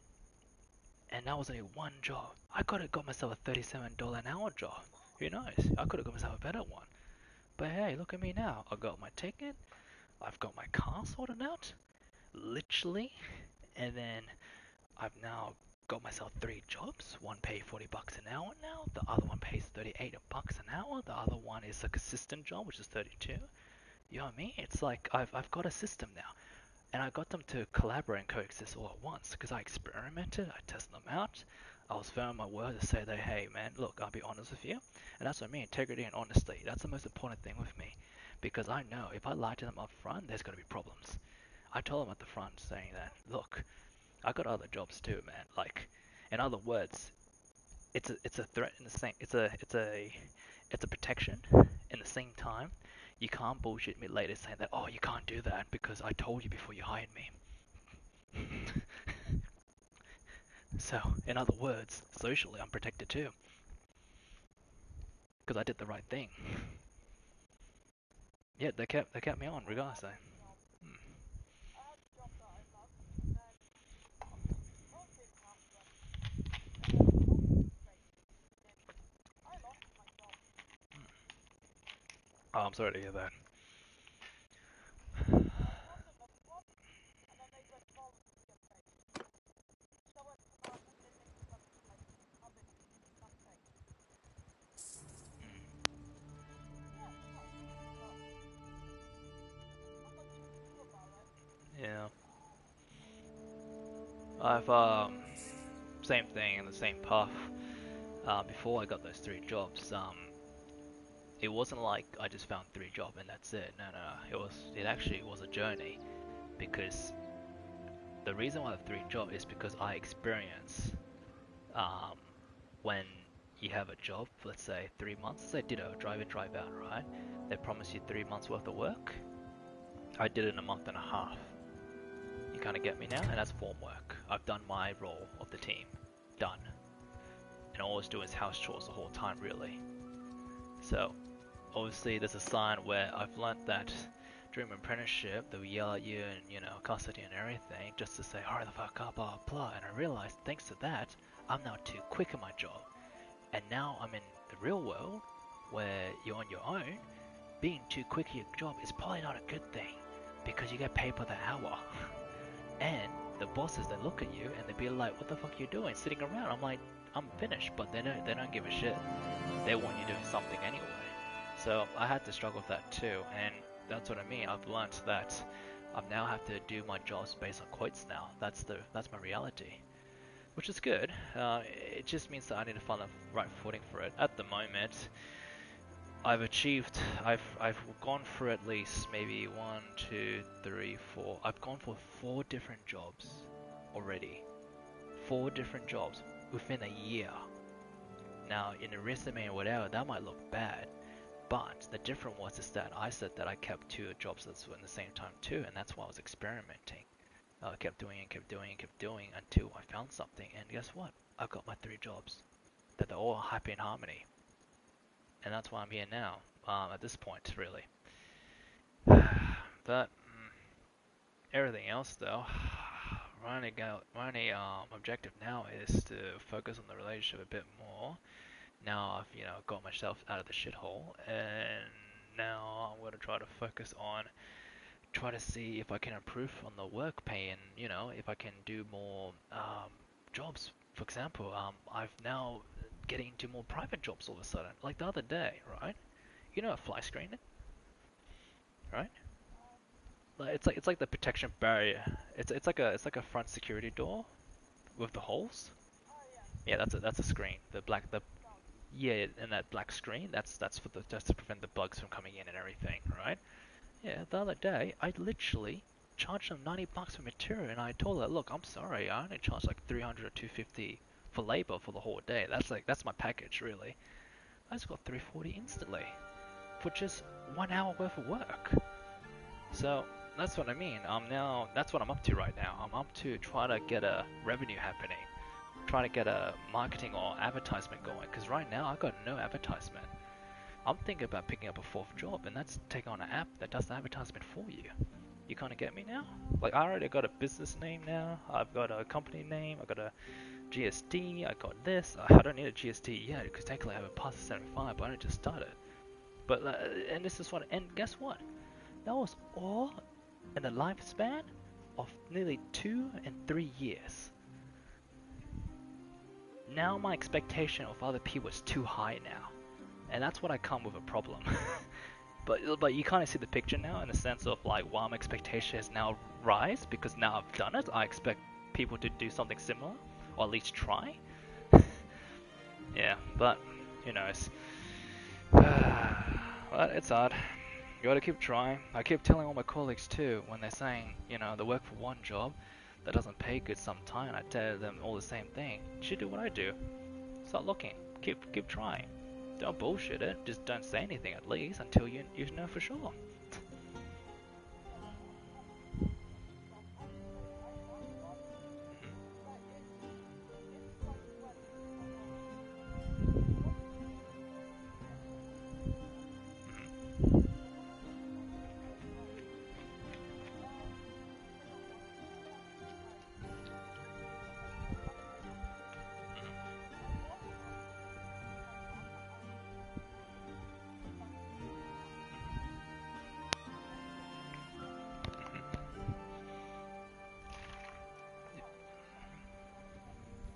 S3: and that was only one job. I could have got myself a $37 an hour job. Who knows? I could have got myself a better one. But hey, look at me now. I got my ticket. I've got my car sorted out. Literally. And then I've now got myself 3 jobs. One pays 40 bucks an hour now. The other one pays 38 bucks an hour. The other one is a consistent job, which is 32. You know what I mean? It's like I've got a system now. And I got them to collaborate and coexist all at once because I experimented, I tested them out. I was firm on my word to say that, hey man, look, I'll be honest with you. And that's what I mean, integrity and honesty. That's the most important thing with me. Because I know if I lie to them up front, there's going to be problems. I told them at the front saying that, look, I got other jobs too, man. Like, In other words, it's a threat in the same. It's a protection in the same time. You can't bullshit me later saying that, oh, you can't do that because I told you before you hired me. So, in other words, socially, I'm protected too. Because I did the right thing. Yeah, they kept me on regardless though. Oh, I'm sorry to hear that. Yeah. I've same thing in the same path. Before I got those 3 jobs, it wasn't like I just found 3 jobs and that's it. No, no, no. It actually was a journey because the reason why I have 3 jobs is because I experience um, when you have a job, let's say 3 months, let's say ditto, drive in, drive out, right? They promise you 3 months worth of work. I did it in a month and a half. You kind of get me now? And that's form work. I've done my role of the team. Done. And all I was doing is house chores the whole time, really. So, obviously, there's a sign where I've learnt that during my apprenticeship, they would yell at you and, custody and everything, just to say, hurry the fuck up, blah, blah. And I realized, thanks to that, I'm now too quick in my job. And now I'm in the real world, where you're on your own. Being too quick at your job is probably not a good thing, because you get paid per the hour. And the bosses, they look at you and they be like, what the fuck you doing sitting around? I'm like, I'm finished, but they don't give a shit. They want you doing something anyway. So I had to struggle with that too, and that's what I mean. I've learnt that I now have to do my jobs based on quotes now. That's my reality, which is good. It just means that I need to find the right footing for it. At the moment, I've gone for at least maybe 1, 2, 3, 4. I've gone for 4 different jobs already. 4 different jobs within a year. Now, in a resume or whatever, that might look bad, but the difference was is that I said that I kept 2 jobs at the same time too, and that's why I was experimenting. I kept doing and kept doing and kept doing until I found something, and guess what? I've got my 3 jobs. That they're all happy and harmony. And that's why I'm here now, at this point, really. But everything else, though, my only objective now is to focus on the relationship a bit more. Now I've got myself out of the shithole, and now I'm gonna try to focus on try to see if I can improve on the work pay, and if I can do more jobs. For example, I've now getting into more private jobs all of a sudden. Like the other day, right? A fly screening, right? Like it's like the protection barrier. It's like a front security door with the holes. Yeah, that's a screen. Yeah, and that black screen, that's to prevent the bugs from coming in and everything, right? Yeah, the other day I literally charged them $90 for material, and I told her, look, I'm sorry, I only charged like 300 or 250 for labor for the whole day. That's my package, really. I just got 340 instantly for just 1 hour worth of work. So that's what I mean. That's what I'm up to right now. I'm up to trying to get a revenue happening, trying to get a marketing or advertisement going. Because right now I got no advertisement. I'm thinking about picking up a 4th job, and that's taking on an app that does the advertisement for you. You kind of get me now? Like, I already got a business name now. I've got a company name. I got a GST. I got this. I don't need a GST yet because technically I haven't passed the 75, but I only just started. But and this is what. And guess what? That was all in the lifespan of nearly 2 and 3 years. Now my expectation of other people is too high now, and that's what I come with a problem. But you kind of see the picture now in the sense of like while my expectation has now rise because now I've done it, I expect people to do something similar or at least try. Yeah, but who knows? But it's hard. You gotta keep trying. I keep telling all my colleagues too when they're saying they work for one job. that doesn't pay good sometime. I tell them all the same thing. You should do what I do. Start looking. Keep trying. Don't bullshit it. Just don't say anything at least until you know for sure.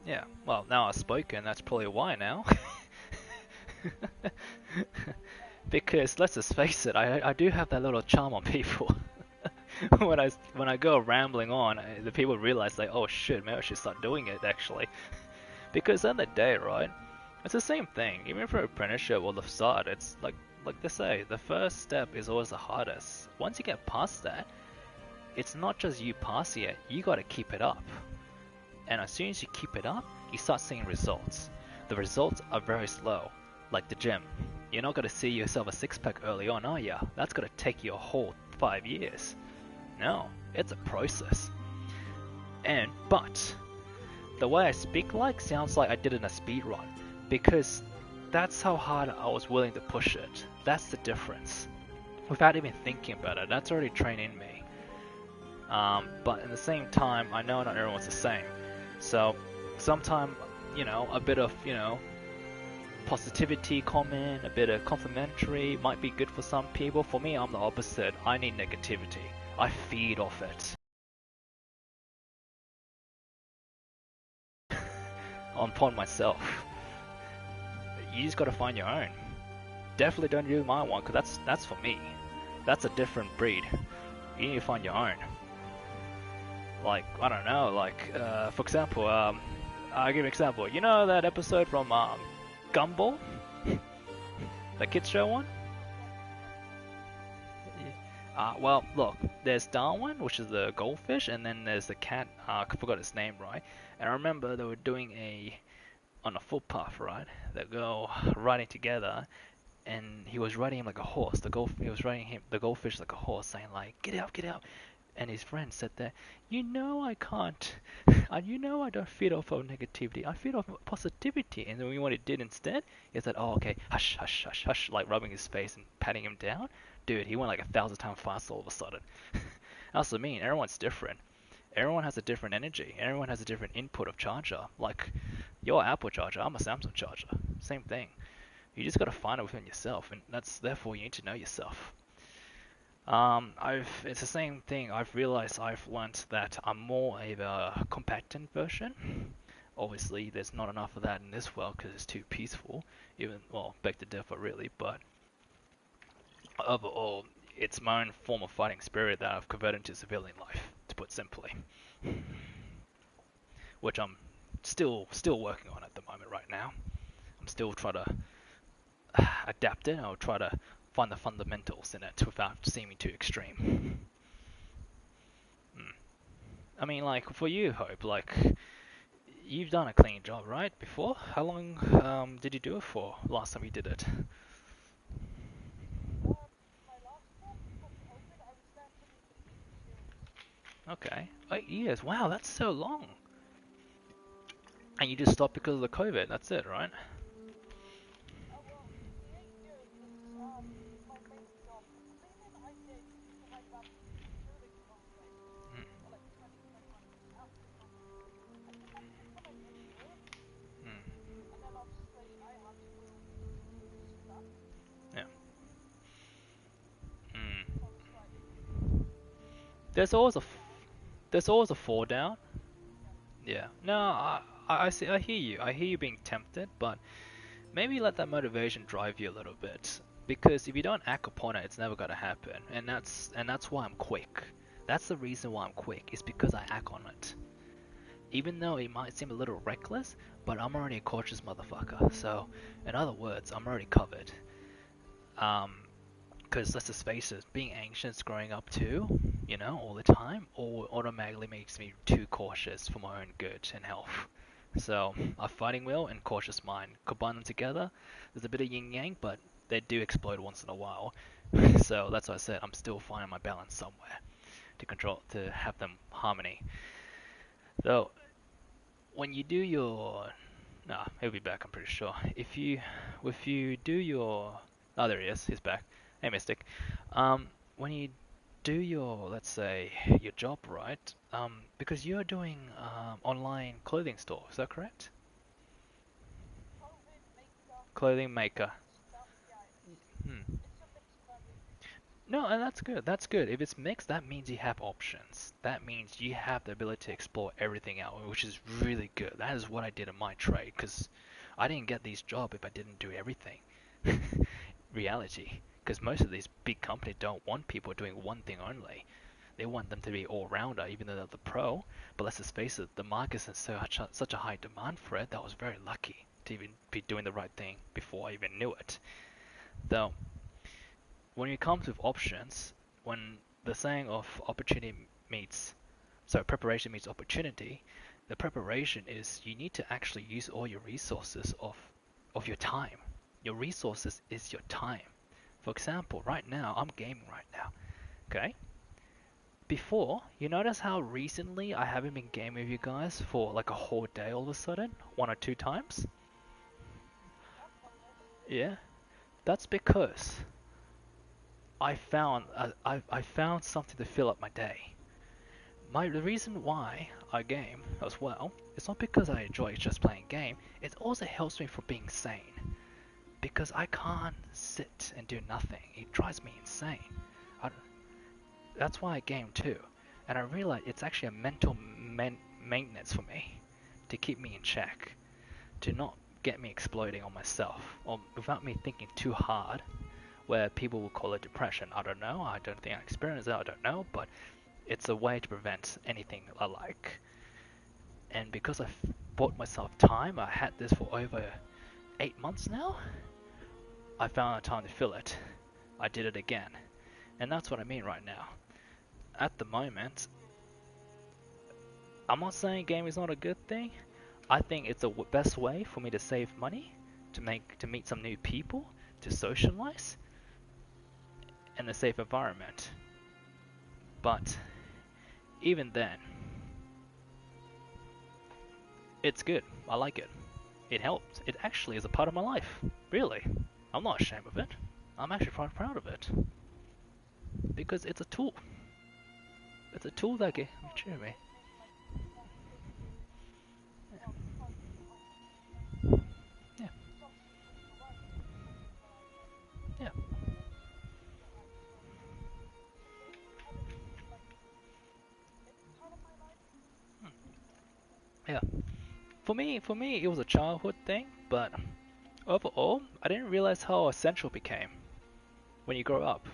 S3: Yeah, well, now I've spoken, that's probably why now. Because let's just face it, I do have that little charm on people. When I go rambling on, the people realize like, oh shit, maybe I should start doing it actually. Because at the end of the day, right, it's the same thing. Even for apprenticeship or the start, it's like they say, the first step is always the hardest. Once you get past that, it's not just you passing it, you gotta keep it up. And as soon as you keep it up, you start seeing results. The results are very slow, like the gym. You're not gonna see yourself a six-pack early on, are ya? That's gonna take you a whole 5 years. No, it's a process. But the way I speak like sounds like I did in a speed run, because that's how hard I was willing to push it. That's the difference. Without even thinking about it, that's already trained in me. But at the same time, I know not everyone's the same. So sometimes, a bit of, positivity comment, a bit of complimentary might be good for some people. For me, I'm the opposite. I need negativity. I feed off it. Upon myself. You just gotta find your own. Definitely don't do my one, because that's for me. That's a different breed. You need to find your own. Like, I don't know, like, for example, I'll give you an example. You know that episode from Gumball? The kids show one? Well, look, there's Darwin, which is the goldfish, and then there's the cat, I forgot his name, right? And I remember they were doing on a footpath, right? They go riding together, and he was riding him like a horse. He was riding the goldfish like a horse, saying like, get out, get out. And his friend said that, I can't, I don't feed off of negativity, I feed off of positivity. And then what he did instead, he said, oh, okay, hush, hush, hush, hush, like rubbing his face and patting him down. Dude, he went like 1,000 times faster all of a sudden. That's what I mean, everyone's different. Everyone has a different energy, everyone has a different input of charger. Like, you're an Apple charger, I'm a Samsung charger. Same thing. You just gotta find it within yourself, and therefore you need to know yourself. It's the same thing. I've realized I've learnt that I'm more of a combatant version. Obviously, there's not enough of that in this world because it's too peaceful. Back to death, really. But overall, it's my own form of fighting spirit that I've converted into civilian life, to put simply. Which I'm still working on at the moment right now. I'm still trying to adapt it. I'll try to find the fundamentals in it without seeming too extreme. I mean, like, for you, Hope, like, you've done a clean job, right, before? How long did you do it for last time you did it? Okay, 8 years, wow, that's so long. And you just stopped because of the COVID, that's it, right? Yeah. There's always a fall down. Yeah. No, I see. I hear you. I hear you being tempted, but maybe let that motivation drive you a little bit. Because if you don't act upon it, it's never gonna happen. And that's why I'm quick. That's the reason why I'm quick. It's because I act on it. Even though it might seem a little reckless, but I'm already a cautious motherfucker. So, in other words, I'm already covered. Because let's just face it, being anxious growing up too, all the time, automatically makes me too cautious for my own good and health. So a fighting will and cautious mind, combine them together, there's a bit of yin yang, but they do explode once in a while. So that's why I said I'm still finding my balance somewhere to have them harmony. Though when you do your, nah, he'll be back, I'm pretty sure. If you do your, oh, there he is, he's back. Hey, Mystic. When you do your, let's say, your job, right? Because you're doing online clothing store, is that correct? Clothing maker. Hmm. No, and that's good. That's good. If it's mixed, that means you have options. That means you have the ability to explore everything out, which is really good. That is what I did in my trade, because I didn't get these jobs if I didn't do everything. Reality. Because most of these big companies don't want people doing one thing only. They want them to be all-rounder, even though they're the pro. But let's just face it, the market's in such a high demand for it that I was very lucky to even be doing the right thing before I even knew it. Though, when it comes with options, when the saying of preparation meets opportunity, the preparation is you need to actually use all your resources of your time. Your resources is your time. For example, right now, I'm gaming right now, okay? Before, you notice how recently I haven't been gaming with you guys for like a whole day all of a sudden? One or two times? Yeah? That's because I found something to fill up my day. The reason why I game as well, it's not because I enjoy just playing game, it also helps me from being sane. Because I can't sit and do nothing. It drives me insane. I, that's why I game too. And I realize it's actually a mental maintenance for me to keep me in check, to not get me exploding on myself, or without me thinking too hard, where people will call it depression. I don't know. I don't think I experienced it. I don't know. But it's a way to prevent anything I like. And because I've bought myself time, I had this for over 8 months now, I found a time to fill it. I did it again. And that's what I mean right now. At the moment, I'm not saying gaming is not a good thing. I think it's the best way for me to save money, to meet some new people, to socialize, in a safe environment. But even then, it's good. I like it. It helps. It actually is a part of my life. Really. I'm not ashamed of it. I'm actually quite proud of it. Because it's a tool. It's a tool that can cheer me. Yeah. Yeah. Yeah. For me, it was a childhood thing, but overall, I didn't realize how essential it became when you grow up.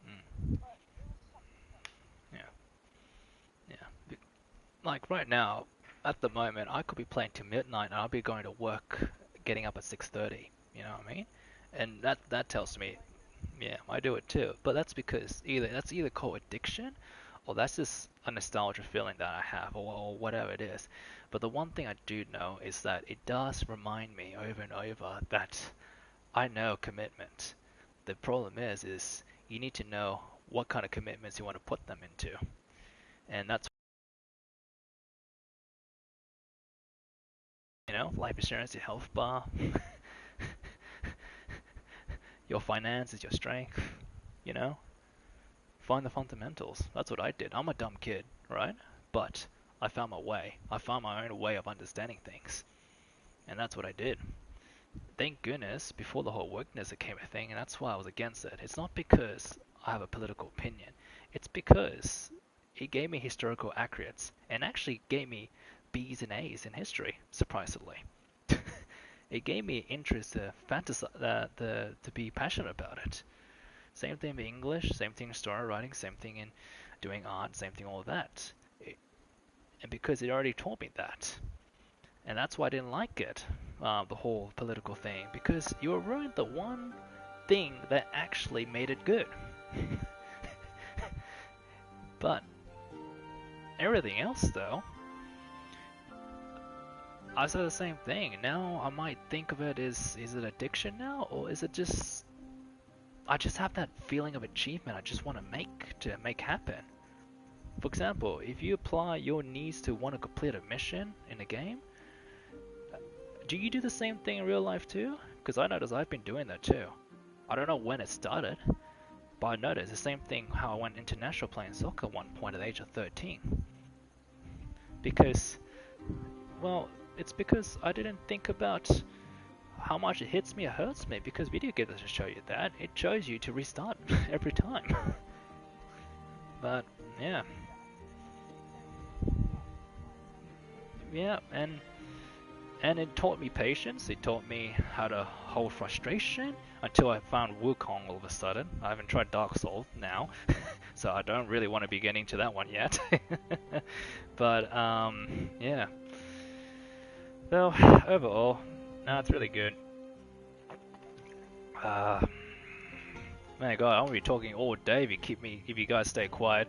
S3: Mm. Yeah. Yeah. Like right now, at the moment, I could be playing till midnight and I'll be going to work, getting up at 6:30. You know what I mean? And that tells me, yeah, I do it too. But that's because that's either called addiction, or that's just a nostalgia feeling that I have, or whatever it is. But the one thing I do know is that it does remind me over and over that I know commitment. The problem is you need to know what kind of commitments you want to put them into, and that's life insurance, your health bar, your finances, your strength. You know, find the fundamentals. That's what I did. I'm a dumb kid, right? But I found my way. I found my own way of understanding things, and that's what I did. Thank goodness, before the whole wokeness became a thing, and that's why I was against it. It's not because I have a political opinion. It's because it gave me historical accurates, and actually gave me B's and A's in history, surprisingly. It gave me interest to to be passionate about it. Same thing in English, same thing in story writing, same thing in doing art, same thing all of that. And because it already taught me that. And that's why I didn't like it, the whole political thing, because you ruined the one thing that actually made it good. But everything else, though, I said the same thing. Now I might think of it as, is it addiction now, or is it just, I just have that feeling of achievement I just want to make happen. For example, if you apply your needs to want to complete a mission in a game, do you do the same thing in real life too? Because I noticed I've been doing that too. I don't know when it started, but I noticed the same thing how I went international playing soccer at one point at the age of 13. Because, well, it's because I didn't think about how much it hits me or hurts me, because video games doesn't show you that. It shows you to restart every time. But, yeah. Yeah, and it taught me patience, it taught me how to hold frustration, until I found Wukong all of a sudden. I haven't tried Dark Souls now, so I don't really want to be getting to that one yet. But, yeah. So, overall, no, it's really good. Man, God, I'm gonna be talking all day if you guys stay quiet.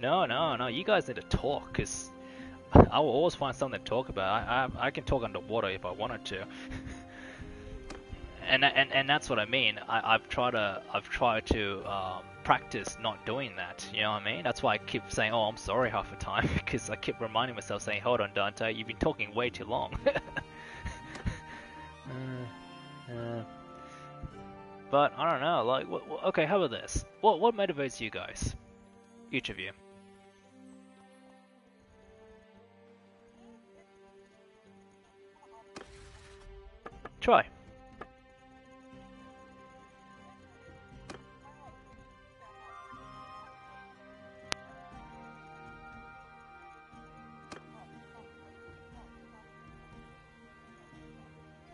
S3: No, you guys need to talk, because I will always find something to talk about. I can talk underwater if I wanted to. And that's what I mean. I've tried to practice not doing that. You know what I mean? That's why I keep saying, "Oh, I'm sorry" half the time, because I keep reminding myself, saying, "Hold on, Dante, you've been talking way too long." But I don't know. Like, okay, how about this? What motivates you guys? Each of you. Try.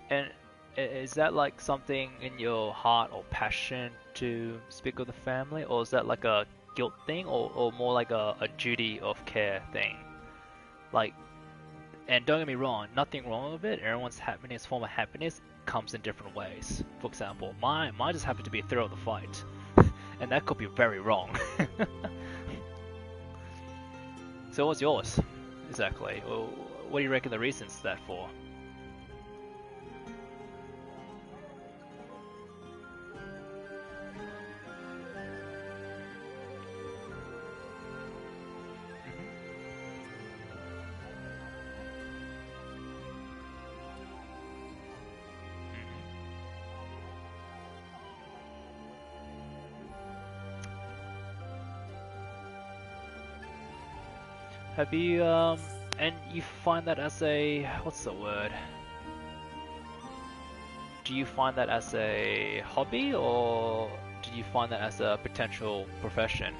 S3: And is that like something in your heart or passion to speak with the family, or is that like a guilt thing, or more like a duty of care thing? Like, and don't get me wrong, nothing wrong with it. Everyone's happiness, form of happiness, comes in different ways. For example, mine just happened to be a thrill of the fight, and that could be very wrong. So what's yours, exactly? Well, what do you reckon the reason's that for? Have you, and you find that as a, what's the word? Do you find that as a hobby, or do you find that as a potential profession?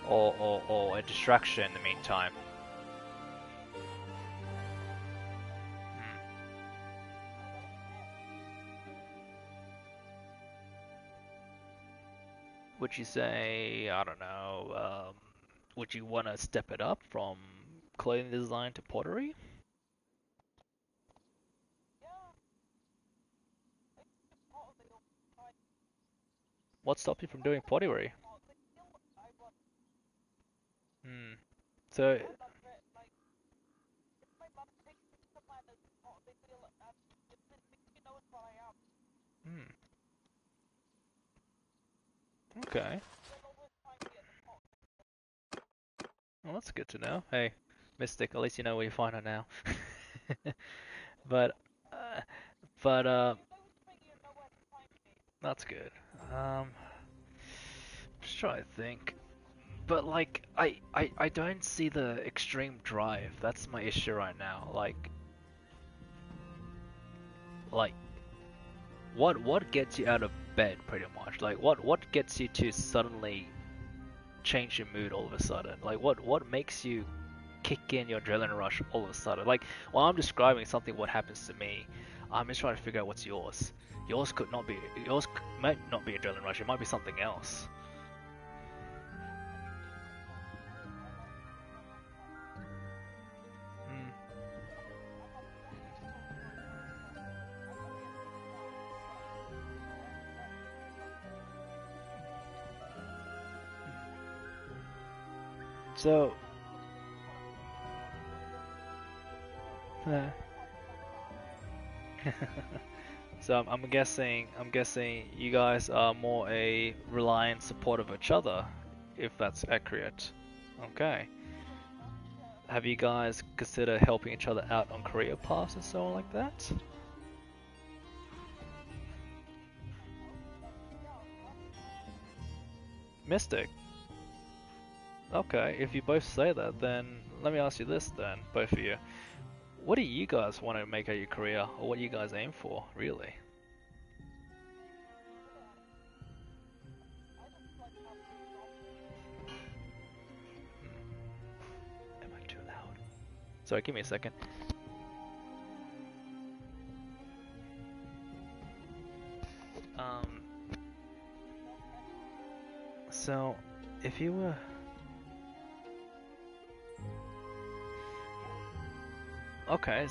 S3: Or a distraction in the meantime? Would you say, I don't know, would you want to step it up from clothing design to pottery? What stopped you from doing pottery? So, okay. Well, that's good to know. Hey, Mystic, at least you know where you find her now. But, uh, but, that's good. Just trying to think. But like, I don't see the extreme drive. That's my issue right now. Like, what gets you out of bed, pretty much? Like, what gets you to suddenly change your mood all of a sudden? Like, what makes you kick in your adrenaline rush all of a sudden? Like, when I'm describing something what happens to me, I'm just trying to figure out what's yours. Yours might not be adrenaline rush. It might be something else. Hmm. So, so I'm guessing you guys are more a reliant support of each other, if that's accurate. Okay. Have you guys considered helping each other out on career paths and so on like that? Mystic. Okay, if you both say that, then let me ask you this then, both of you. What do you guys want to make out your career, or what do you guys aim for, really? Am I too loud? Sorry, give me a second. Um, so, if you were... Okay,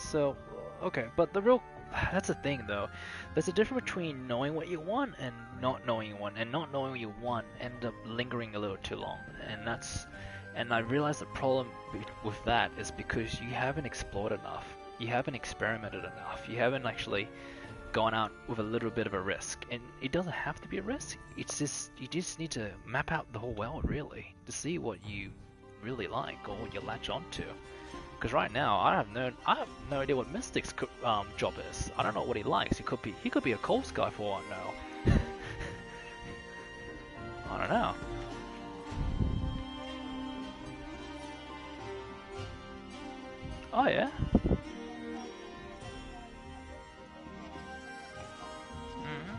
S3: but that's the thing though. There's a difference between knowing what you want and not knowing you want, and not knowing what you want end up lingering a little too long, and I realize the problem with that is because you haven't explored enough, you haven't experimented enough, you haven't actually gone out with a little bit of a risk, and it doesn't have to be a risk. It's just you just need to map out the whole world really to see what you really like or what you latch onto. Because right now, I have no idea what Mystic's job is. I don't know what he likes. He could be a Coles guy for all I know. I don't know. Oh yeah. Hmm.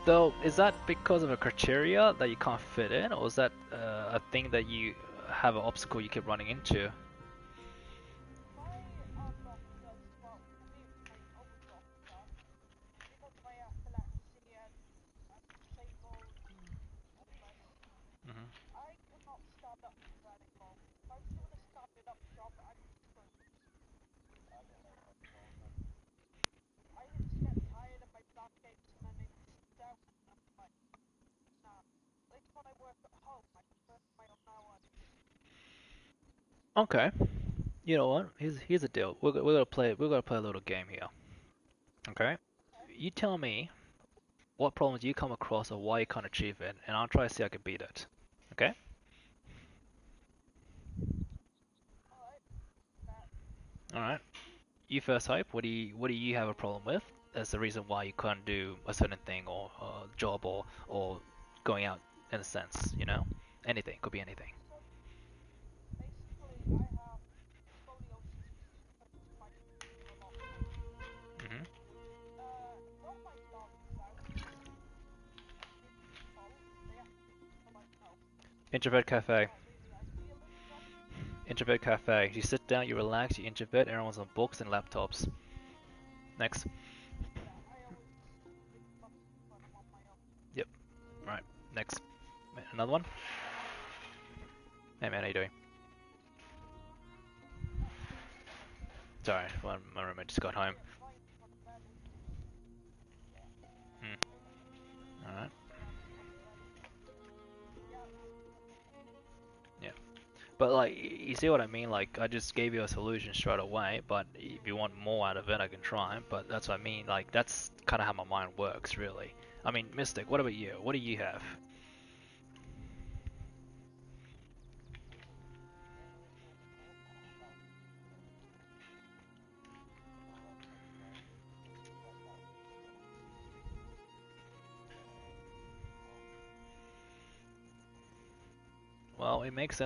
S3: Though, is that because of a criteria that you can't fit in, or is that a thing that you have an obstacle you keep running into? Hmm. Okay. You know what? Here's the deal. We're gonna play a little game here. Okay. You tell me what problems you come across or why you can't achieve it, and I'll try to see if I can beat it. Okay? Alright. You first, Hope. What do you have a problem with as the reason why you can't do a certain thing or job or going out in a sense, you know? Anything, could be anything. Hmm. Introvert cafe. Introvert cafe. You sit down, you relax, you introvert, everyone's on books and laptops. Next. Yep. Right. Next. Another one. Hey man, how you doing? Sorry, my roommate just got home. Hmm. Alright. Yeah. But like, you see what I mean? Like, I just gave you a solution straight away, but if you want more out of it, I can try. But that's what I mean. Like, that's kind of how my mind works, really. I mean, Mystic, what about you? What do you have? Well, it makes sense